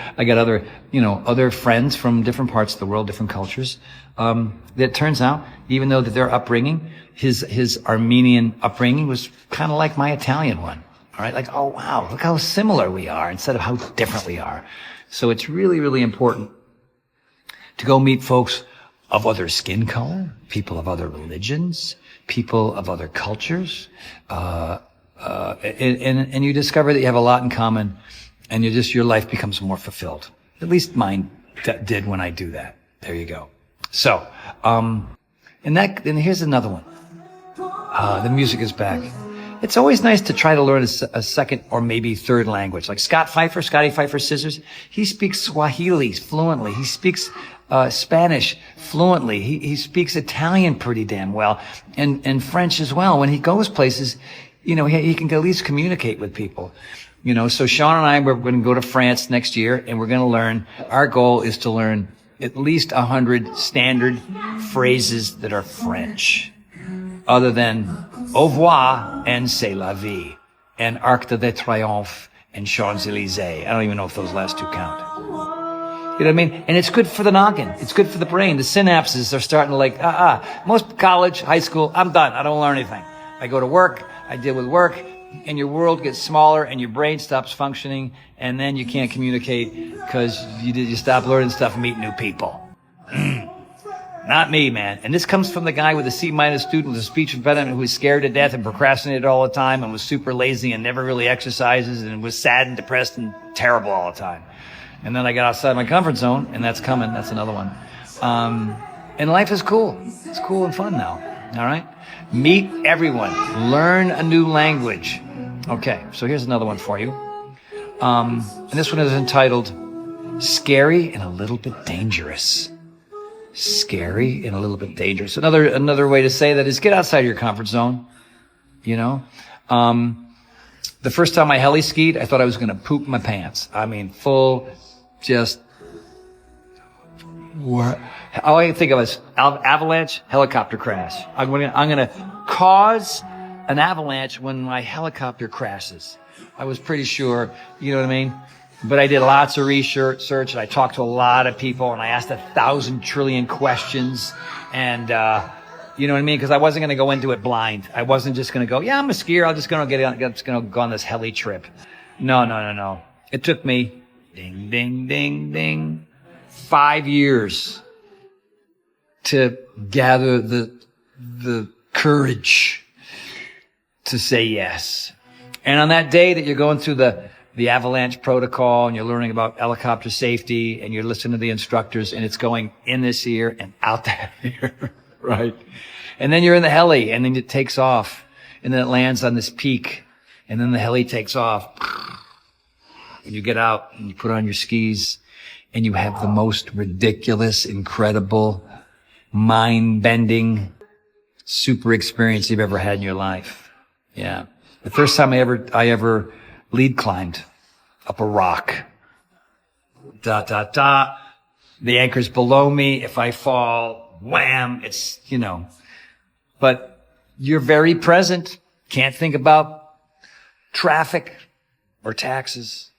other friends from different parts of the world, different cultures. That turns out, even though that their upbringing, his Armenian upbringing was kind of like my Italian one. All right? Like, oh wow, look how similar we are instead of how different we are. So it's really, really important to go meet folks of other skin color, people of other religions, people of other cultures, and you discover that you have a lot in common, and your life becomes more fulfilled. At least mine did when I do that. There you go. So, and here's another one. The music is back. it's always nice to try to learn a second or maybe third language. Like Scotty Pfeiffer Scissors, he speaks Swahili fluently. He speaks Spanish fluently. He speaks Italian pretty damn well, and French as well. When he goes places, you know, he can at least communicate with people. You know, so Sean and I, we're going to go to France next year, and we're going to learn, our goal is to learn at least 100 standard phrases that are French, other than au revoir and c'est la vie and Arc de Triomphe and Champs-Élysées. I don't even know if those last two count. You know what I mean? And it's good for the noggin. It's good for the brain. The synapses are starting to like, most college, high school, I'm done. I don't learn anything. I go to work, I deal with work, and your world gets smaller and your brain stops functioning, and then you can't communicate because you stop learning stuff and meet new people. Not me, man. And this comes from the guy with a C- student with a speech impediment who was scared to death and procrastinated all the time and was super lazy and never really exercises and was sad and depressed and terrible all the time. And then I got outside my comfort zone, and that's coming. That's another one. And life is cool. It's cool and fun now. All right? Meet everyone. Learn a new language. Okay, so here's another one for you. And this one is entitled Scary and a Little Bit Dangerous. Scary and a little bit dangerous. Another way to say that is get outside your comfort zone. You know? The first time I heli skied, I thought I was going to poop my pants. I mean, full, just, what? All I can think of is avalanche, helicopter crash. I'm gonna cause an avalanche when my helicopter crashes. I was pretty sure, you know what I mean? But I did lots of research, and I talked to a lot of people, and I asked 1,000 trillion questions, and you know what I mean? Because I wasn't gonna go into it blind. I wasn't just gonna go, yeah, I'm a skier. I'm just gonna go on this heli trip. No. It took me ding, ding, ding, ding, 5 years to gather the courage to say yes. And on that day that you're going through the avalanche protocol and you're learning about helicopter safety and you're listening to the instructors and it's going in this ear and out that ear, right? And then you're in the heli and then it takes off and then it lands on this peak and then the heli takes off and you get out and you put on your skis and you have the most ridiculous, incredible, mind-bending, super experience you've ever had in your life. Yeah. The first time I ever lead climbed up a rock. The anchor's below me. If I fall, wham, it's, you know. But you're very present. Can't think about traffic or taxes,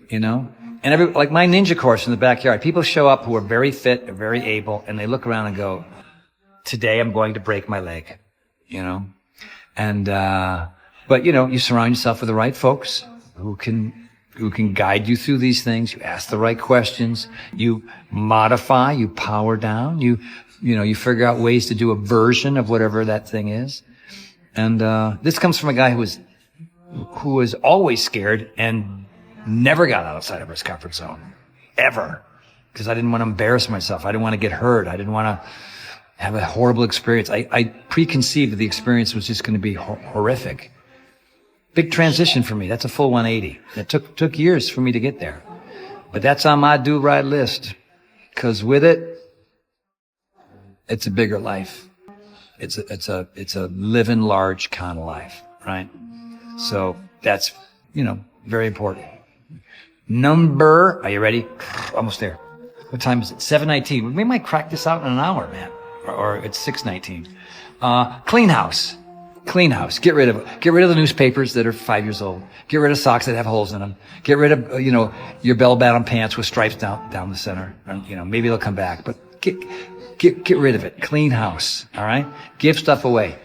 you know. And like my ninja course in the backyard, people show up who are very fit, are very able, and they look around and go, today I'm going to break my leg, you know. And, but you know, you surround yourself with the right folks who can guide you through these things. You ask the right questions. You modify, you power down, you figure out ways to do a version of whatever that thing is. And, this comes from a guy who was always scared and never got outside of his comfort zone. Ever. Because I didn't want to embarrass myself. I didn't want to get hurt. I didn't want to have a horrible experience. I preconceived that the experience was just going to be horrific. Big transition for me. That's a full 180. It took years for me to get there. But that's on my do-right list. Because with it, it's a bigger life. It's a living large kind of life, right? So that's, very important. Are you ready? Almost there. What time is it? 7:19. We might crack this out in an hour, man. Or it's 6:19. Clean house. Clean house. Get rid of it. Get rid of the newspapers that are 5 years old. Get rid of socks that have holes in them. Get rid of, your bell-bottom pants with stripes down the center. Maybe they'll come back, but get rid of it. Clean house. All right? Give stuff away.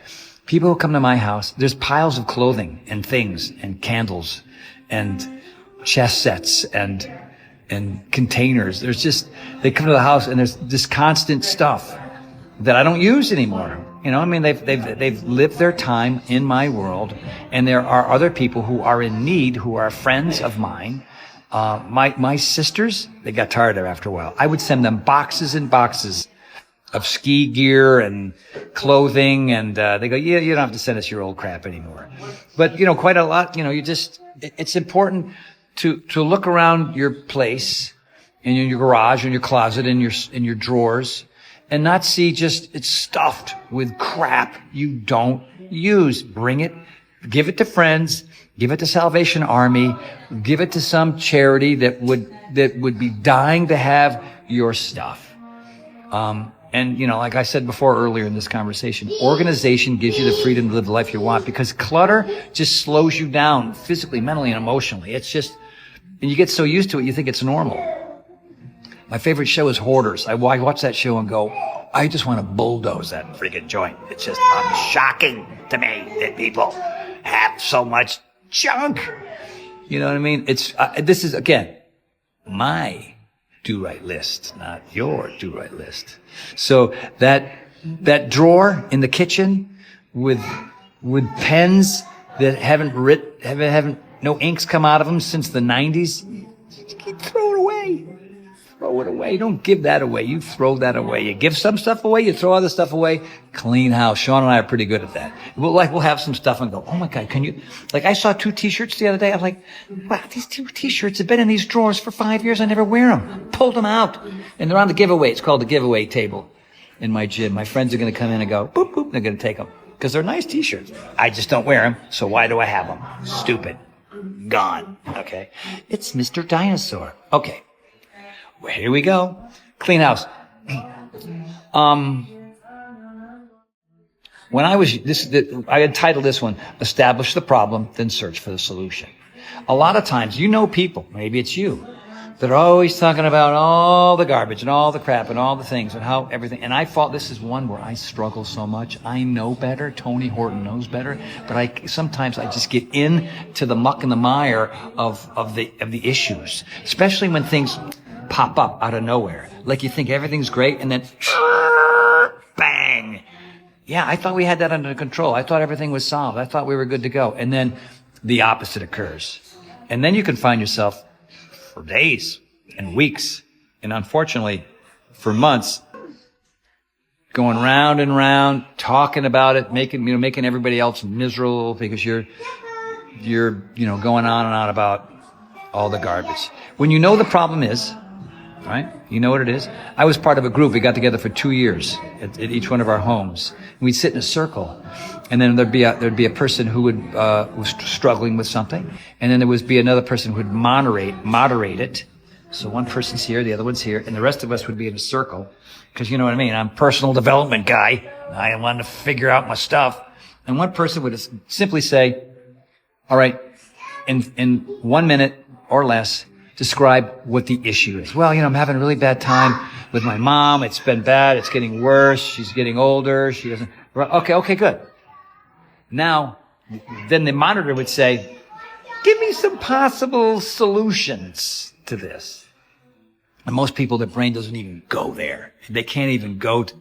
People who come to my house, there's piles of clothing and things and candles and chess sets and containers. They come to the house and there's this constant stuff that I don't use anymore. They've lived their time in my world, and there are other people who are in need, who are friends of mine. My sisters, they got tired of it after a while. I would send them boxes and boxes of ski gear and clothing, and they go, yeah, you don't have to send us your old crap anymore. But quite a lot. It's important to look around your place, in your garage, in your closet, in your drawers, and not see just it's stuffed with crap you don't use. Bring it, give it to friends, give it to Salvation Army, give it to some charity that would be dying to have your stuff. And like I said before earlier in this conversation, organization gives you the freedom to live the life you want, because clutter just slows you down physically, mentally, and emotionally. It's just, and you get so used to it, you think it's normal. My favorite show is Hoarders. I watch that show and go, I just want to bulldoze that freaking joint. It's just shocking to me that people have so much junk. You know what I mean? This is, again, my do-right list, not your do-right list. So that drawer in the kitchen with pens that haven't no inks come out of them since the 90s, throw it away. Throw it away. Don't give that away. You throw that away. You give some stuff away. You throw other stuff away. Clean house. Sean and I are pretty good at that. We'll have some stuff and go, oh my God, can you, I saw 2 t-shirts the other day. I'm like, wow, these 2 t-shirts have been in these drawers for 5 years. I never wear them. Pulled them out. And they're on the giveaway. It's called the giveaway table in my gym. My friends are going to come in and go, boop, boop. They're going to take them because they're nice t-shirts. I just don't wear them. So why do I have them? Stupid. Gone. Okay. It's Mr. Dinosaur. Okay. Well, here we go. Clean house. When I had titled this one, Establish the Problem, Then Search for the Solution. A lot of times, people, maybe it's you, that are always talking about all the garbage and all the crap and all the things and how everything, and this is one where I struggle so much. I know better. Tony Horton knows better, but sometimes I just get into the muck and the mire of the issues, especially when things pop up out of nowhere. Like you think everything's great and then bang. Yeah, I thought we had that under control. I thought everything was solved. I thought we were good to go. And then the opposite occurs. And then you can find yourself for days and weeks and unfortunately for months going round and round, talking about it, making everybody else miserable because you're going on and on about all the garbage. When you know the problem is, right? You know what it is? I was part of a group. We got together for 2 years at each one of our homes. We'd sit in a circle, and then there'd be a person who was struggling with something, and then there would be another person who would moderate it. So one person's here, the other one's here, and the rest of us would be in a circle, because you know what I mean. I'm a personal development guy. I wanted to figure out my stuff, and one person would simply say, "All right, in 1 minute or less, describe what the issue is." Well, I'm having a really bad time with my mom. It's been bad. It's getting worse. She's getting older. She doesn't. Okay, good. Now, then the monitor would say, give me some possible solutions to this. And most people, their brain doesn't even go there. They can't even go to,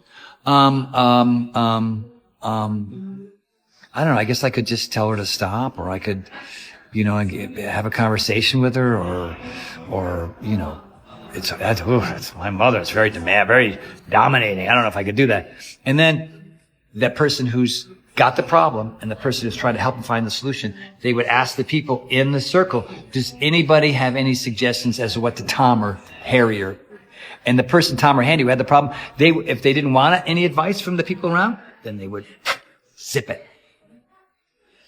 I don't know. I guess I could just tell her to stop, or I could, have a conversation with her, or it's my mother. It's very very dominating. I don't know if I could do that. And then that person who's got the problem and the person who's trying to help them find the solution, they would ask the people in the circle, does anybody have any suggestions as to what to Tom or Harry or, and the person, Tom or Handy, who had the problem, if they didn't want any advice from the people around, then they would zip it.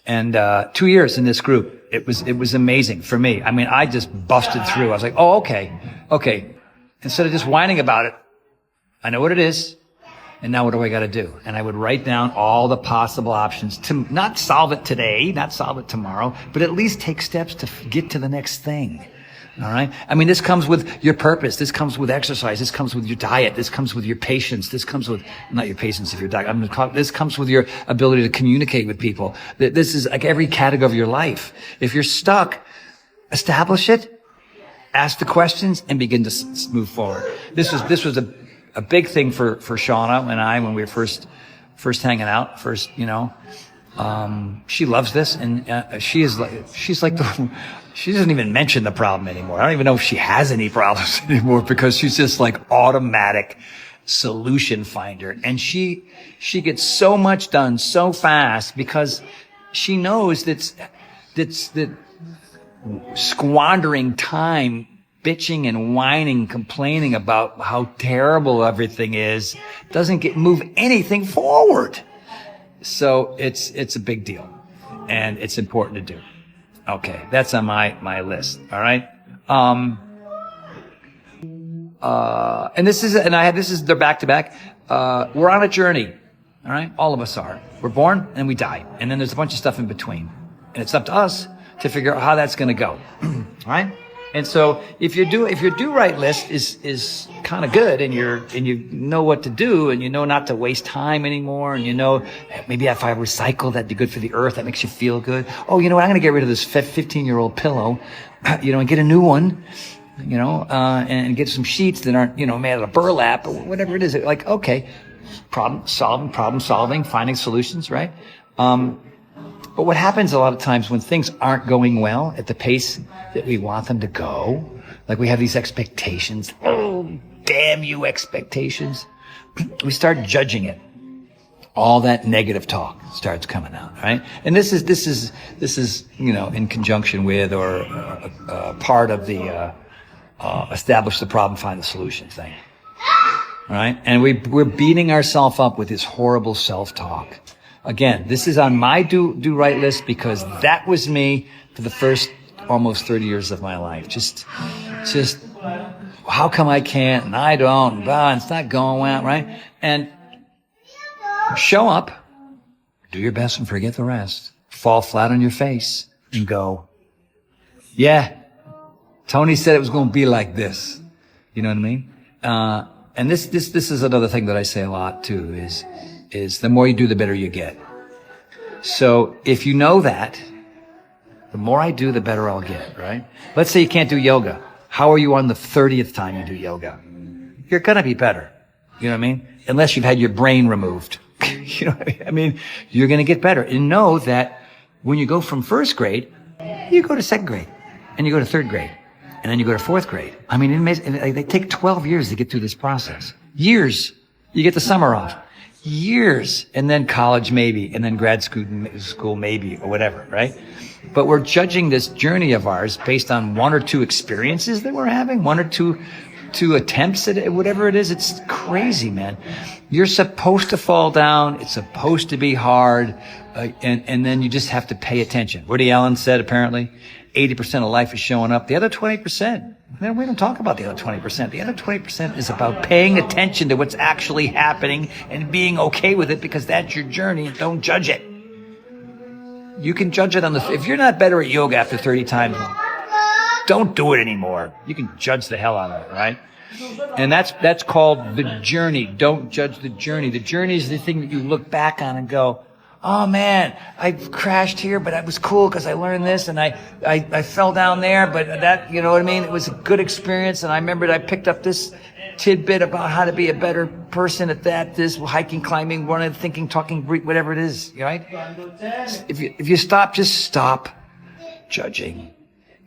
And 2 years in this group, it was amazing for me. I mean, I just busted through. I was like, oh, okay. Instead of just whining about it, I know what it is, and now what do I got to do? And I would write down all the possible options to not solve it today, not solve it tomorrow, but at least take steps to get to the next thing. All right? I mean, this comes with your purpose. This comes with exercise. This comes with your diet. This comes with your patience. This comes with, not your patience if you're diet. This comes with your ability to communicate with people. This is like every category of your life. If you're stuck, establish it, ask the questions, and begin to move forward. This was a big thing for Shauna and I when we were first hanging out, she loves this, and she's like she doesn't even mention the problem anymore. I don't even know if she has any problems anymore, because she's just like automatic. solution finder. And she gets so much done so fast because she knows that squandering time bitching and whining, complaining about how terrible everything is doesn't move anything forward. So it's a big deal, and it's important to do. Okay, that's on my list. All right. And they're back to back. We're on a journey. All right. All of us are. We're born and we die. And then there's a bunch of stuff in between. And it's up to us to figure out how that's going to go. All right. And so if your do right list is kind of good, and you know what to do, and you know not to waste time anymore, and you know maybe if I recycle, that'd be good for the earth, that makes you feel good. Oh, you know what, I'm going to get rid of this 15-year-old pillow, and get a new one, and get some sheets that aren't, made out of burlap or whatever it is. Like, okay, problem solving, finding solutions, right? But what happens a lot of times when things aren't going well at the pace that we want them to go, like we have these expectations, oh, damn you expectations, we start judging it. All that negative talk starts coming out, right? And this is in conjunction with or part of the establish the problem, find the solution thing, right? And we're beating ourselves up with this horrible self-talk. Again, this is on my do right list because that was me for the first almost 30 years of my life. Just how come I can't and I don't, and it's not going well, right? And show up, do your best and forget the rest. Fall flat on your face and go, yeah, Tony said it was going to be like this. You know what I mean? And this is another thing that I say a lot too, is the more you do, the better you get. So if you know that, the more I do, the better I'll get, right? Let's say you can't do yoga. How are you on the 30th time you do yoga? You're going to be better. You know what I mean? Unless you've had your brain removed. You know what I mean? You're going to get better. And know that when you go from first grade, you go to second grade, and you go to third grade, and then you go to fourth grade. I mean, they take 12 years to get through this process. Years. You get the summer off. Years, and then college maybe, and then grad school maybe, or whatever, right? But we're judging this journey of ours based on one or two experiences that we're having, one or two attempts at it, whatever it is. It's crazy, man. You're supposed to fall down. It's supposed to be hard, and then you just have to pay attention. Woody Allen said, apparently, 80% of life is showing up. The other 20%, man, we don't talk about the other 20%. The other 20% is about paying attention to what's actually happening and being okay with it, because that's your journey, and don't judge it. You can judge it if you're not better at yoga after 30 times, don't do it anymore. You can judge the hell out of it, right? And that's called the journey. Don't judge the journey. The journey is the thing that you look back on and go, oh man, I crashed here, but it was cool because I learned this, and I fell down there, but that, you know what I mean? It was a good experience, and I remembered I picked up this tidbit about how to be a better person at this hiking, climbing, running, thinking, talking, whatever it is, right? If you stop, just stop judging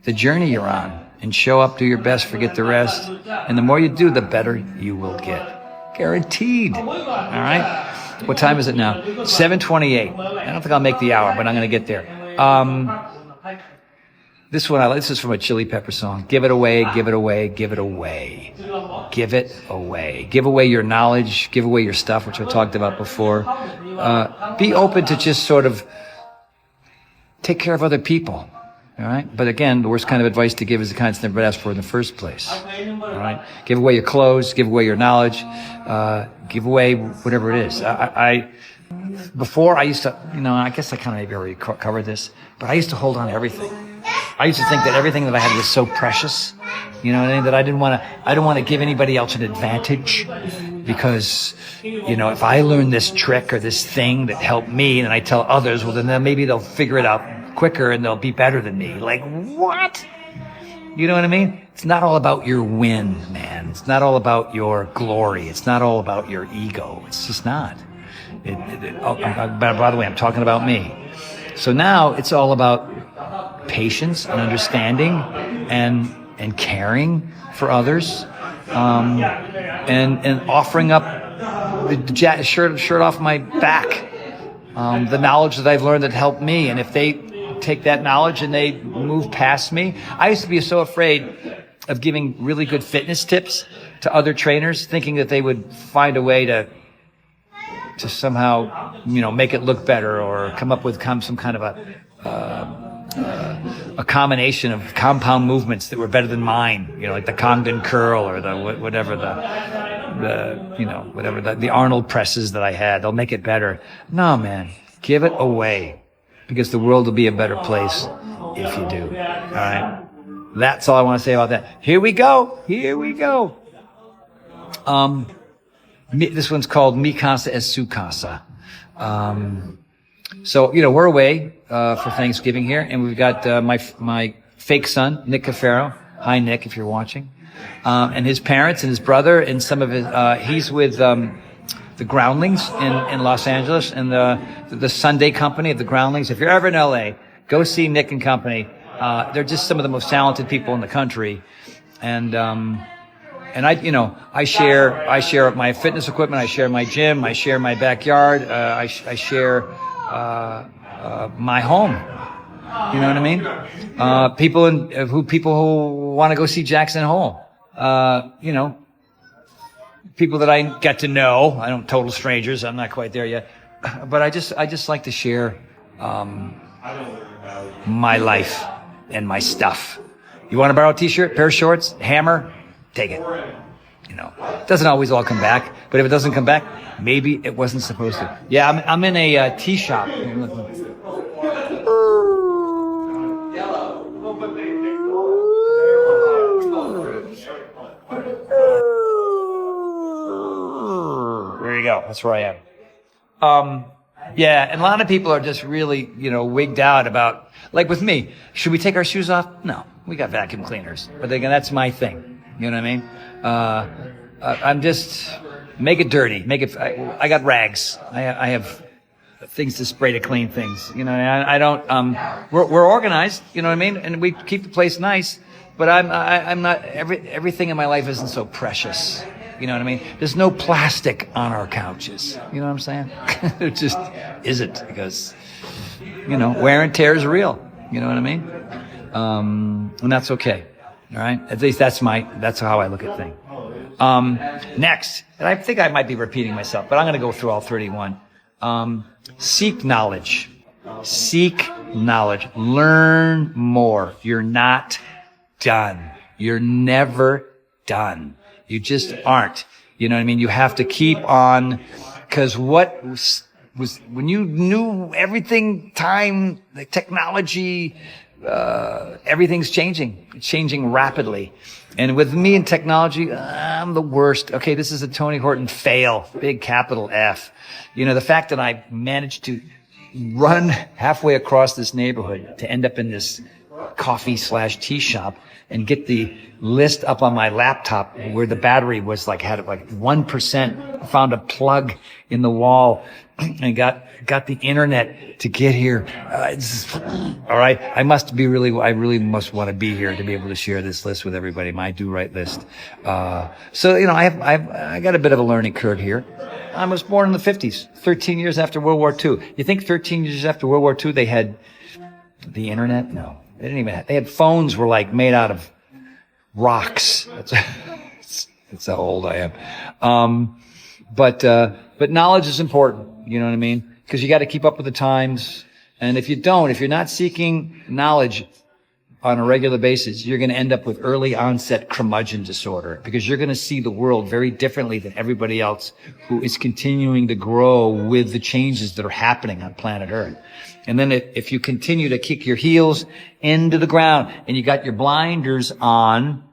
the journey you're on and show up, do your best, forget the rest. And the more you do, the better you will get. Guaranteed. All right? What time is it now? 7:28. I don't think I'll make the hour, but I'm going to get there. This one, this is from a Chili Pepper song. Give it away, give it away, give it away. Give it away. Give away your knowledge, give away your stuff, which I talked about before. Be open to just sort of take care of other people. All right? But again, the worst kind of advice to give is the kind that's never been asked for in the first place. All right? Give away your clothes, give away your knowledge, give away whatever it is. Before I used to, I guess I kind of maybe already covered this, but I used to hold on to everything. I used to think that everything that I had was so precious, that I didn't want to give anybody else an advantage, because, if I learn this trick or this thing that helped me and I tell others, well, then maybe they'll figure it out quicker and they'll be better than me. Like, what? You know what I mean? It's not all about your win, man. It's not all about your glory. It's not all about your ego. It's just not. By the way, I'm talking about me. So now it's all about patience and understanding and caring for others, and offering up the shirt off my back, the knowledge that I've learned that helped me. And if they take that knowledge and they move past me, I used to be so afraid of giving really good fitness tips to other trainers, thinking that they would find a way to somehow, make it look better or come up with some kind of a combination of compound movements that were better than mine, like the Congdon curl or the Arnold presses that I had. They'll make it better. No, man, give it away, because the world will be a better place if you do. All right. That's all I want to say about that. Here we go. This one's called Mi Casa es Su Casa. So, we're away for Thanksgiving here, and we've got my fake son, Nick Cafaro. Hi, Nick, if you're watching. And his parents and his brother and some of his, he's with the Groundlings in Los Angeles, and the Sunday company of the Groundlings. If you're ever in LA, go see Nick and company. They're just some of the most talented people in the country. And I share my fitness equipment. I share my gym. I share my backyard. I share my home. You know what I mean? People who want to go see Jackson Hole. People that I get to know. I don't total strangers. I'm not quite there yet. But I just like to share my life and my stuff. You want to borrow a t-shirt, pair of shorts, hammer? Take it. It doesn't always all come back, but if it doesn't come back, maybe it wasn't supposed to. Yeah, I'm in a tea shop. There you go. That's where I am. Yeah, and a lot of people are just really, wigged out about, like with me, should we take our shoes off? No, we got vacuum cleaners. But again, that's my thing. You know what I mean? I'm just, make it dirty. I got rags. I have things to spray to clean things. I don't, we're organized, you know what I mean? And we keep the place nice, but I'm not, everything in my life isn't so precious. You know what I mean? There's no plastic on our couches. You know what I'm saying? It just isn't, because, wear and tear is real. You know what I mean? And that's okay. All right? At least that's how I look at things. Next, and I think I might be repeating myself, but I'm going to go through all 31. Seek knowledge. Seek knowledge. Learn more. You're not done. You're never done. You just aren't. You know what I mean? You have to keep on, because what was when you knew everything, time, the technology, everything's changing. It's changing rapidly. And with me and technology, I'm the worst. Okay, this is a Tony Horton fail. Big capital F. The fact that I managed to run halfway across this neighborhood to end up in this coffee/tea shop and get the list up on my laptop where the battery was had 1%, found a plug in the wall and got the internet to get here. All right. I really must want to be here to be able to share this list with everybody, my do-right list. So, I got a bit of a learning curve here. I was born in the 50s, 13 years after World War II. You think 13 years after World War II they had the internet? No. They didn't even they had phones were made out of rocks. That's how old I am. But knowledge is important. You know what I mean? Because you got to keep up with the times. And if you're not seeking knowledge on a regular basis, you're going to end up with early onset curmudgeon disorder, because you're going to see the world very differently than everybody else who is continuing to grow with the changes that are happening on planet Earth. And then if you continue to kick your heels into the ground and you got your blinders on,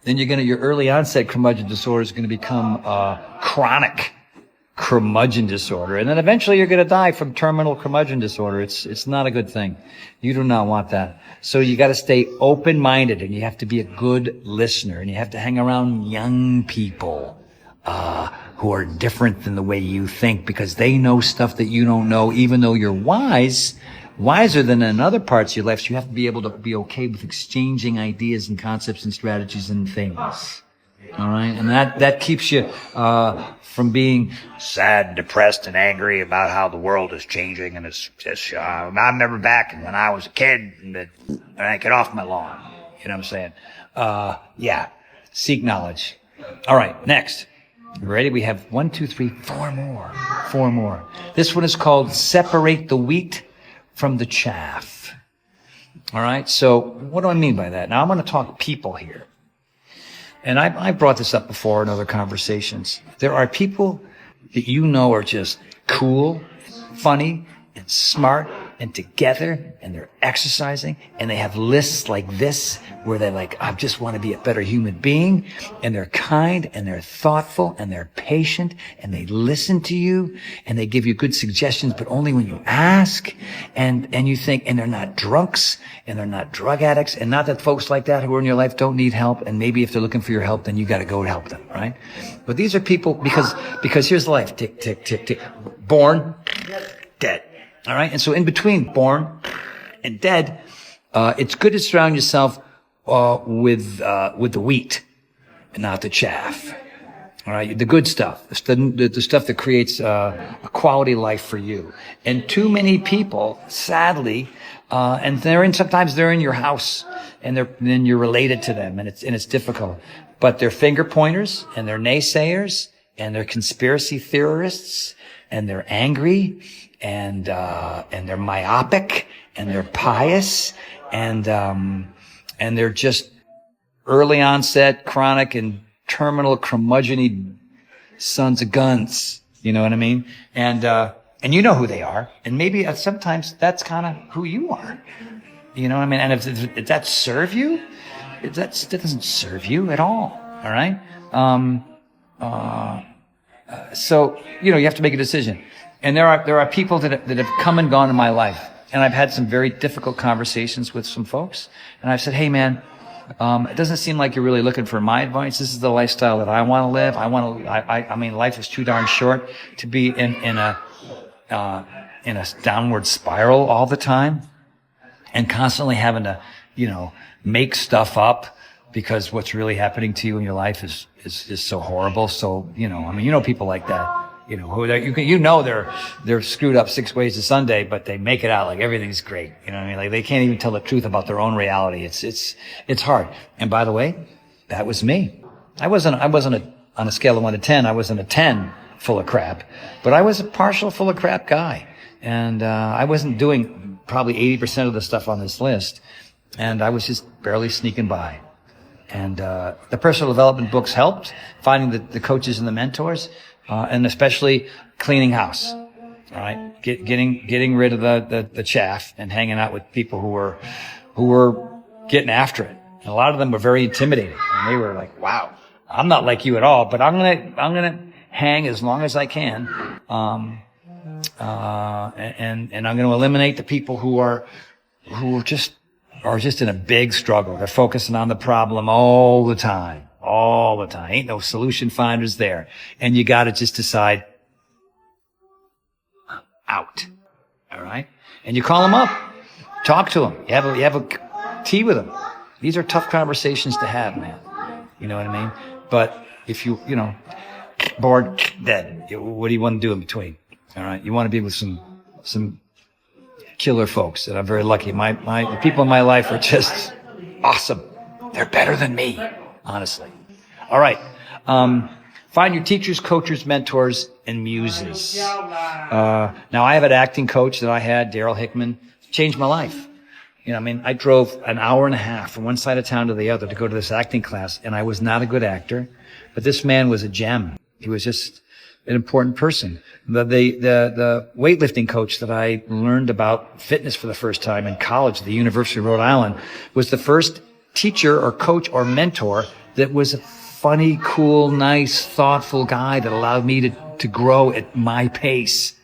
then your early onset curmudgeon disorder is going to become chronic curmudgeon disorder. And then eventually you're going to die from terminal curmudgeon disorder. It's not a good thing. You do not want that. So you got to stay open-minded, and you have to be a good listener, and you have to hang around young people who are different than the way you think, because they know stuff that you don't know, even though you're wiser than in other parts of your life. So you have to be able to be okay with exchanging ideas and concepts and strategies and things. All right. And that keeps you, from being sad, depressed, and angry about how the world is changing, and it's just, I remember back when I was a kid, and I get off my lawn. You know what I'm saying? yeah, seek knowledge. All right. Next. You ready? We have 1, 2, 3, 4 more. 4 more. This one is called Separate the Wheat from the Chaff. All right. So what do I mean by that? Now I'm going to talk people here. And I brought this up before in other conversations. There are people that you know are just cool, funny, and smart, and together, and they're exercising, and they have lists like this, where they're like, I just want to be a better human being, and they're kind, and they're thoughtful, and they're patient, and they listen to you, and they give you good suggestions, but only when you ask, and you think, and they're not drunks, and they're not drug addicts, and not that folks like that who are in your life don't need help, and maybe if they're looking for your help, then you got to go help them, right? But these are people, because here's life, tick, tick, tick, tick, born, dead. All right. And so in between born and dead, it's good to surround yourself, with the wheat and not the chaff. All right. The good stuff, the stuff that creates, a quality life for you. And too many people, sadly, and sometimes they're in your house, and then you're related to them, and it's difficult, but they're finger pointers, and they're naysayers, and they're conspiracy theorists, and they're angry, and they're myopic, and they're pious, and they're just early onset, chronic, and terminal curmudgeon-y sons of guns. You know what I mean? And you know who they are. And maybe sometimes that's kind of who you are. You know what I mean? And if that serve you, that doesn't serve you at all. All right? So, you have to make a decision. And there are people that have come and gone in my life. And I've had some very difficult conversations with some folks. And I've said, hey man, it doesn't seem like you're really looking for my advice. This is the lifestyle that I want to live. I mean, life is too darn short to be in a downward spiral all the time, and constantly having to, make stuff up because what's really happening to you in your life is so horrible. So, people like that. They're screwed up 6 ways to Sunday, but they make it out like everything's great. You know what I mean? Like they can't even tell the truth about their own reality. It's hard. And by the way, that was me. I wasn't on a scale of 1 to 10. I wasn't a 10 full of crap, but I was a partial full of crap guy. And, I wasn't doing probably 80% of the stuff on this list. And I was just barely sneaking by. And, the personal development books helped, finding the coaches and the mentors. And especially cleaning house. All right. Getting rid of the chaff and hanging out with people who were getting after it. And a lot of them were very intimidating. And they were like, wow, I'm not like you at all, but I'm going to hang as long as I can. And I'm going to eliminate the people who are just in a big struggle. They're focusing on the problem all the time. All the time. Ain't no solution finders there. And you gotta just decide, out. All right? And you call them up. Talk to them. You have a tea with them. These are tough conversations to have, man. You know what I mean? But if bored, dead, what do you want to do in between? All right? You want to be with some killer folks, and I'm very lucky. The people in my life are just awesome. They're better than me. Honestly. All right. Find your teachers, coaches, mentors, and muses. Now I have an acting coach that I had, Daryl Hickman, changed my life. I drove an hour and a half from one side of town to the other to go to this acting class, and I was not a good actor, but this man was a gem. He was just an important person. The weightlifting coach that I learned about fitness for the first time in college at the University of Rhode Island was the first teacher or coach or mentor that was a funny, cool, nice, thoughtful guy that allowed me to grow at my pace.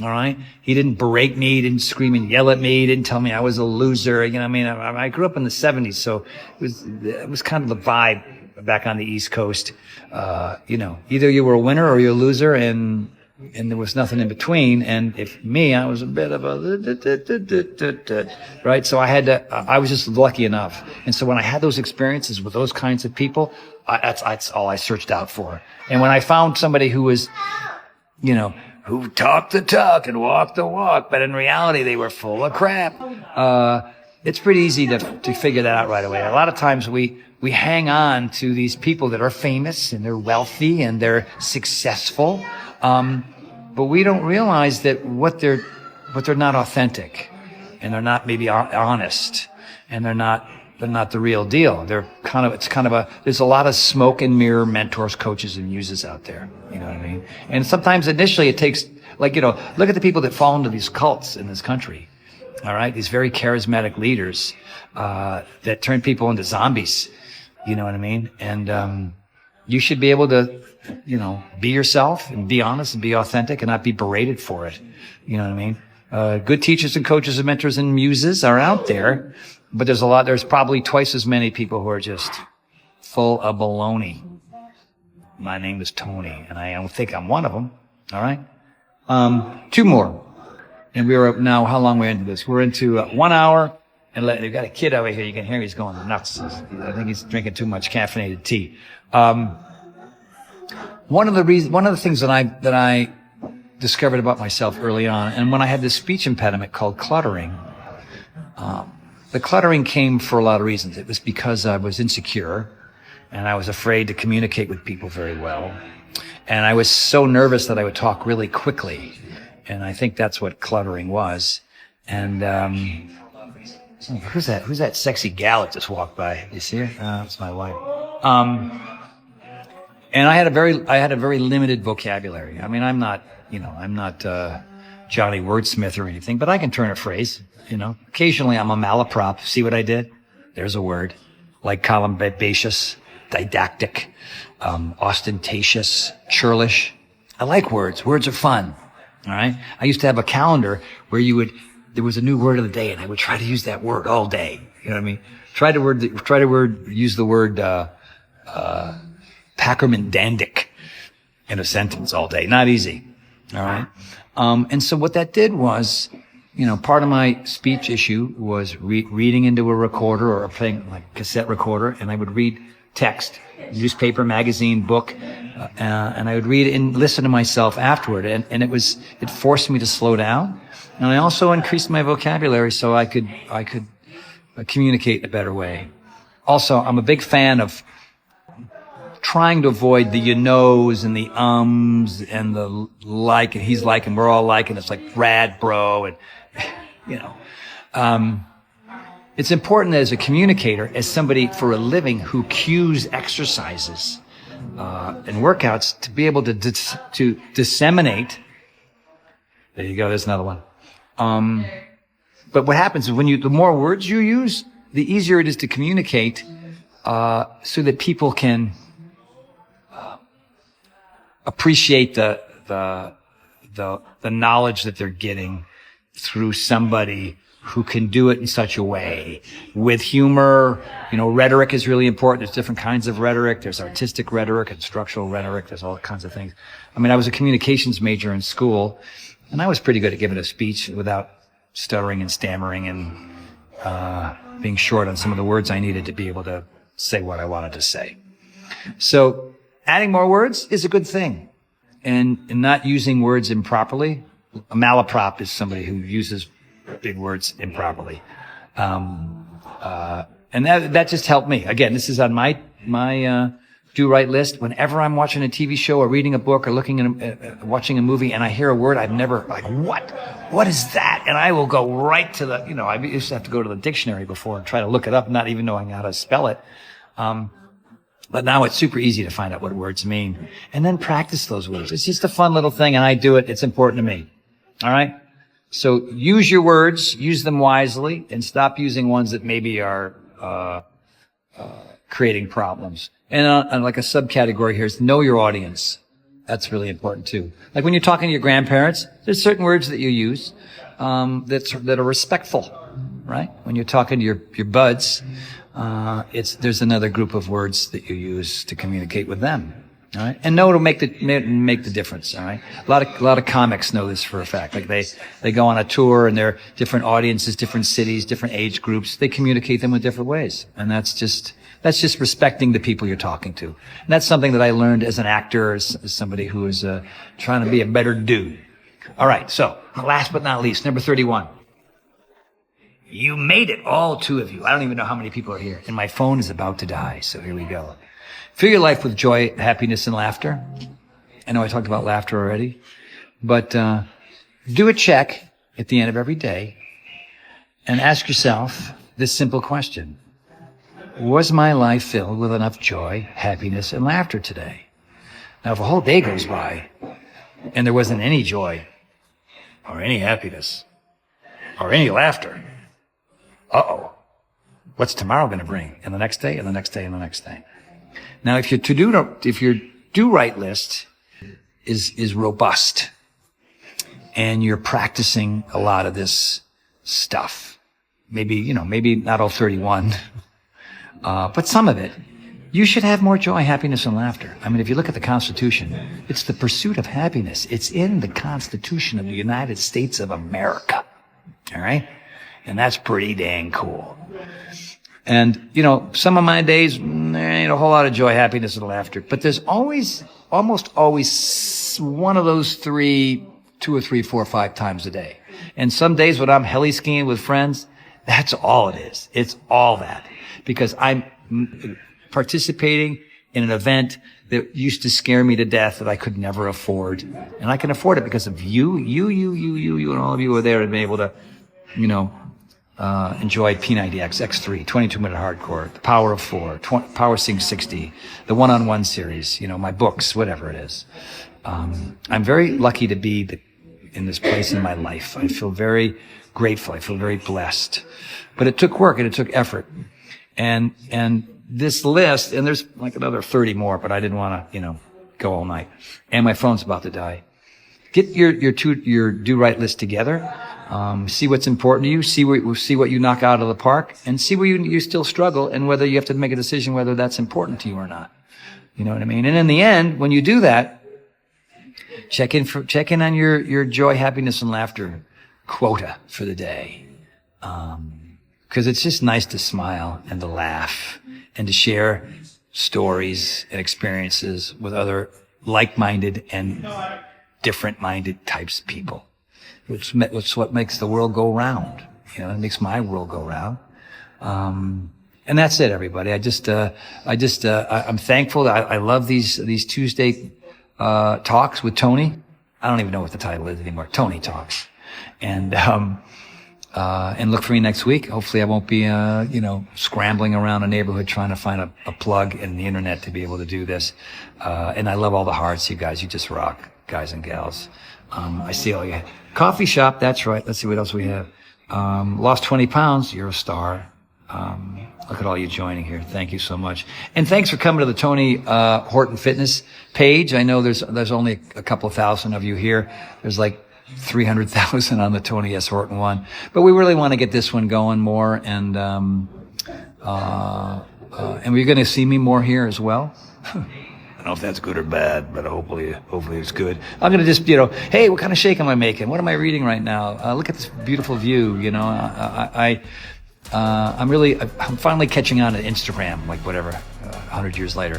All right? He didn't berate me, he didn't scream and yell at me, he didn't tell me I was a loser. I grew up in the 70s, so it was kind of the vibe back on the East Coast. Either you were a winner or you're a loser, and and there was nothing in between. And I was a bit of a, right? So I was just lucky enough. And so when I had those experiences with those kinds of people, that's all I searched out for. And when I found somebody who was, who talked the talk and walked the walk, but in reality they were full of crap, it's pretty easy to figure that out right away. A lot of times we hang on to these people that are famous and they're wealthy and they're successful. But we don't realize that they're not authentic, and they're not maybe honest, and they're not the real deal. There's a lot of smoke and mirror mentors, coaches, and muses out there. You know what I mean? And sometimes initially it takes, look at the people that fall into these cults in this country. All right. These very charismatic leaders, that turn people into zombies. You know what I mean? And, you should be able to, be yourself and be honest and be authentic and not be berated for it. You know what I mean? Good teachers and coaches and mentors and muses are out there, but there's probably twice as many people who are just full of baloney. My name is Tony, and I don't think I'm one of them. All right. 2 more. And now, how long are we into this? We're into 1 hour. And we've got a kid over here. You can hear he's going nuts. I think he's drinking too much caffeinated tea. One of the things that I discovered about myself early on, and when I had this speech impediment called cluttering, the cluttering came for a lot of reasons. It was because I was insecure, and I was afraid to communicate with people very well, and I was so nervous that I would talk really quickly, and I think that's what cluttering was. And who's that sexy gal that just walked by? You see her? That's my wife. And I had a very limited vocabulary. I mean, I'm not Johnny Wordsmith or anything, but I can turn a phrase, Occasionally I'm a malaprop. See what I did? There's a word. Like columbaceous, didactic, ostentatious, churlish. I like words. Words are fun. All right? I used to have a calendar where there was a new word of the day, and I would try to use that word all day. You know what I mean? Use the word, Packerman-Dandick in a sentence all day. Not easy. All right? And so what that did was, part of my speech issue was reading into a recorder or playing like cassette recorder, and I would read text, newspaper, magazine, book, and I would read and listen to myself afterward. And it forced me to slow down. And I also increased my vocabulary so I could communicate in a better way. Also, I'm a big fan of trying to avoid the you knows and the ums and the like and he's like and we're all like and it's like rad bro and it's important as a communicator, as somebody for a living who cues exercises and workouts, to be able to disseminate. There you go. There's another one. But what happens is the more words you use, the easier it is to communicate, so that people can appreciate the knowledge that they're getting through somebody who can do it in such a way with humor. Rhetoric is really important. There's different kinds of rhetoric. There's artistic rhetoric and structural rhetoric. There's all kinds of things. I mean, I was a communications major in school, and I was pretty good at giving a speech without stuttering and stammering and being short on some of the words I needed to be able to say what I wanted to say. So adding more words is a good thing. And not using words improperly. A malaprop is somebody who uses big words improperly. And that just helped me. Again, this is on my do-right list. Whenever I'm watching a TV show or reading a book or watching a movie and I hear a word I've never, what is that? And I will go right to I used to have to go to the dictionary before and try to look it up, not even knowing how to spell it. But now it's super easy to find out what words mean and then practice those words. It's just a fun little thing, and I do it. It's important to me. All right? So use your words, use them wisely, and stop using ones that maybe are creating problems. And like a subcategory here is know your audience. That's really important too. Like when you're talking to your grandparents, there's certain words that you use that are respectful, right? When you're talking to your buds, there's another group of words that you use to communicate with them. All right, and know to make the difference. All right, a lot of comics know this for a fact. Like they go on a tour and they're different audiences, different cities, different age groups. They communicate them in different ways, and that's just respecting the people you're talking to. And that's something that I learned as an actor, as somebody who is trying to be a better dude. All right, so last but not least, number 31. You made it, all 2 of you. I don't even know how many people are here, and my phone is about to die. So here we go. Fill your life with joy, happiness, and laughter. I know I talked about laughter already, but do a check at the end of every day and ask yourself this simple question. Was my life filled with enough joy, happiness, and laughter today? Now, if a whole day goes by and there wasn't any joy or any happiness or any laughter, what's tomorrow going to bring? And the next day, and the next day, and the next day. Now, if your do-right list is robust and you're practicing a lot of this stuff, maybe not all 31, but some of it, you should have more joy, happiness, and laughter. I mean, if you look at the Constitution, it's the pursuit of happiness. It's in the Constitution of the United States of America. All right? And that's pretty dang cool. And, some of my days, there ain't a whole lot of joy, happiness, and laughter. But there's almost always one of those 3, 2 or 3, 4, 5 times a day. And some days when I'm heli skiing with friends, that's all it is. It's all that. Because I'm participating in an event that used to scare me to death that I could never afford. And I can afford it because of you, and all of you are there and be able to, enjoy P90X, X3, 22-minute hardcore, The Power of 4, Power Sing 60, the one-on-one series, my books, whatever it is. I'm very lucky to be in this place in my life. I feel very grateful. I feel very blessed. But it took work and it took effort. And this list, and there's like another 30 more, but I didn't want to, go all night. And my phone's about to die. Get your do-right list together. See what's important to you. See what you knock out of the park, and see where you still struggle, and whether you have to make a decision whether that's important to you or not. You know what I mean? And in the end, when you do that, check in on your joy, happiness, and laughter quota for the day. Because it's just nice to smile and to laugh and to share stories and experiences with other like-minded and different-minded types of people. Which what makes the world go round. It makes my world go round. And that's it, everybody. I'm thankful that I love these Tuesday, talks with Tony. I don't even know what the title is anymore. Tony Talks. And look for me next week. Hopefully I won't be, scrambling around a neighborhood trying to find a plug in the internet to be able to do this. And I love all the hearts, you guys. You just rock, guys and gals. I see all you. Coffee shop, that's right. Let's see what else we have. Lost 20 pounds. You're a star. Look at all you joining here. Thank you so much. And thanks for coming to the Tony, Horton Fitness page. I know there's only a couple of thousand of you here. There's like 300,000 on the Tony S. Horton one. But we really want to get this one going more. And we're going to see me more here as well. I don't know if that's good or bad, but hopefully it's good. I'm going to just, hey, what kind of shake am I making? What am I reading right now? Look at this beautiful view. I'm finally catching on to Instagram, like whatever, 100 years later.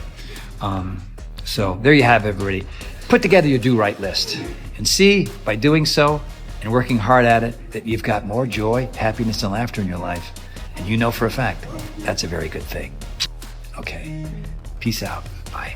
So there you have it, everybody. Put together your do-right list and see, by doing so and working hard at it, that you've got more joy, happiness, and laughter in your life. And you know for a fact that's a very good thing. Okay. Peace out. Bye.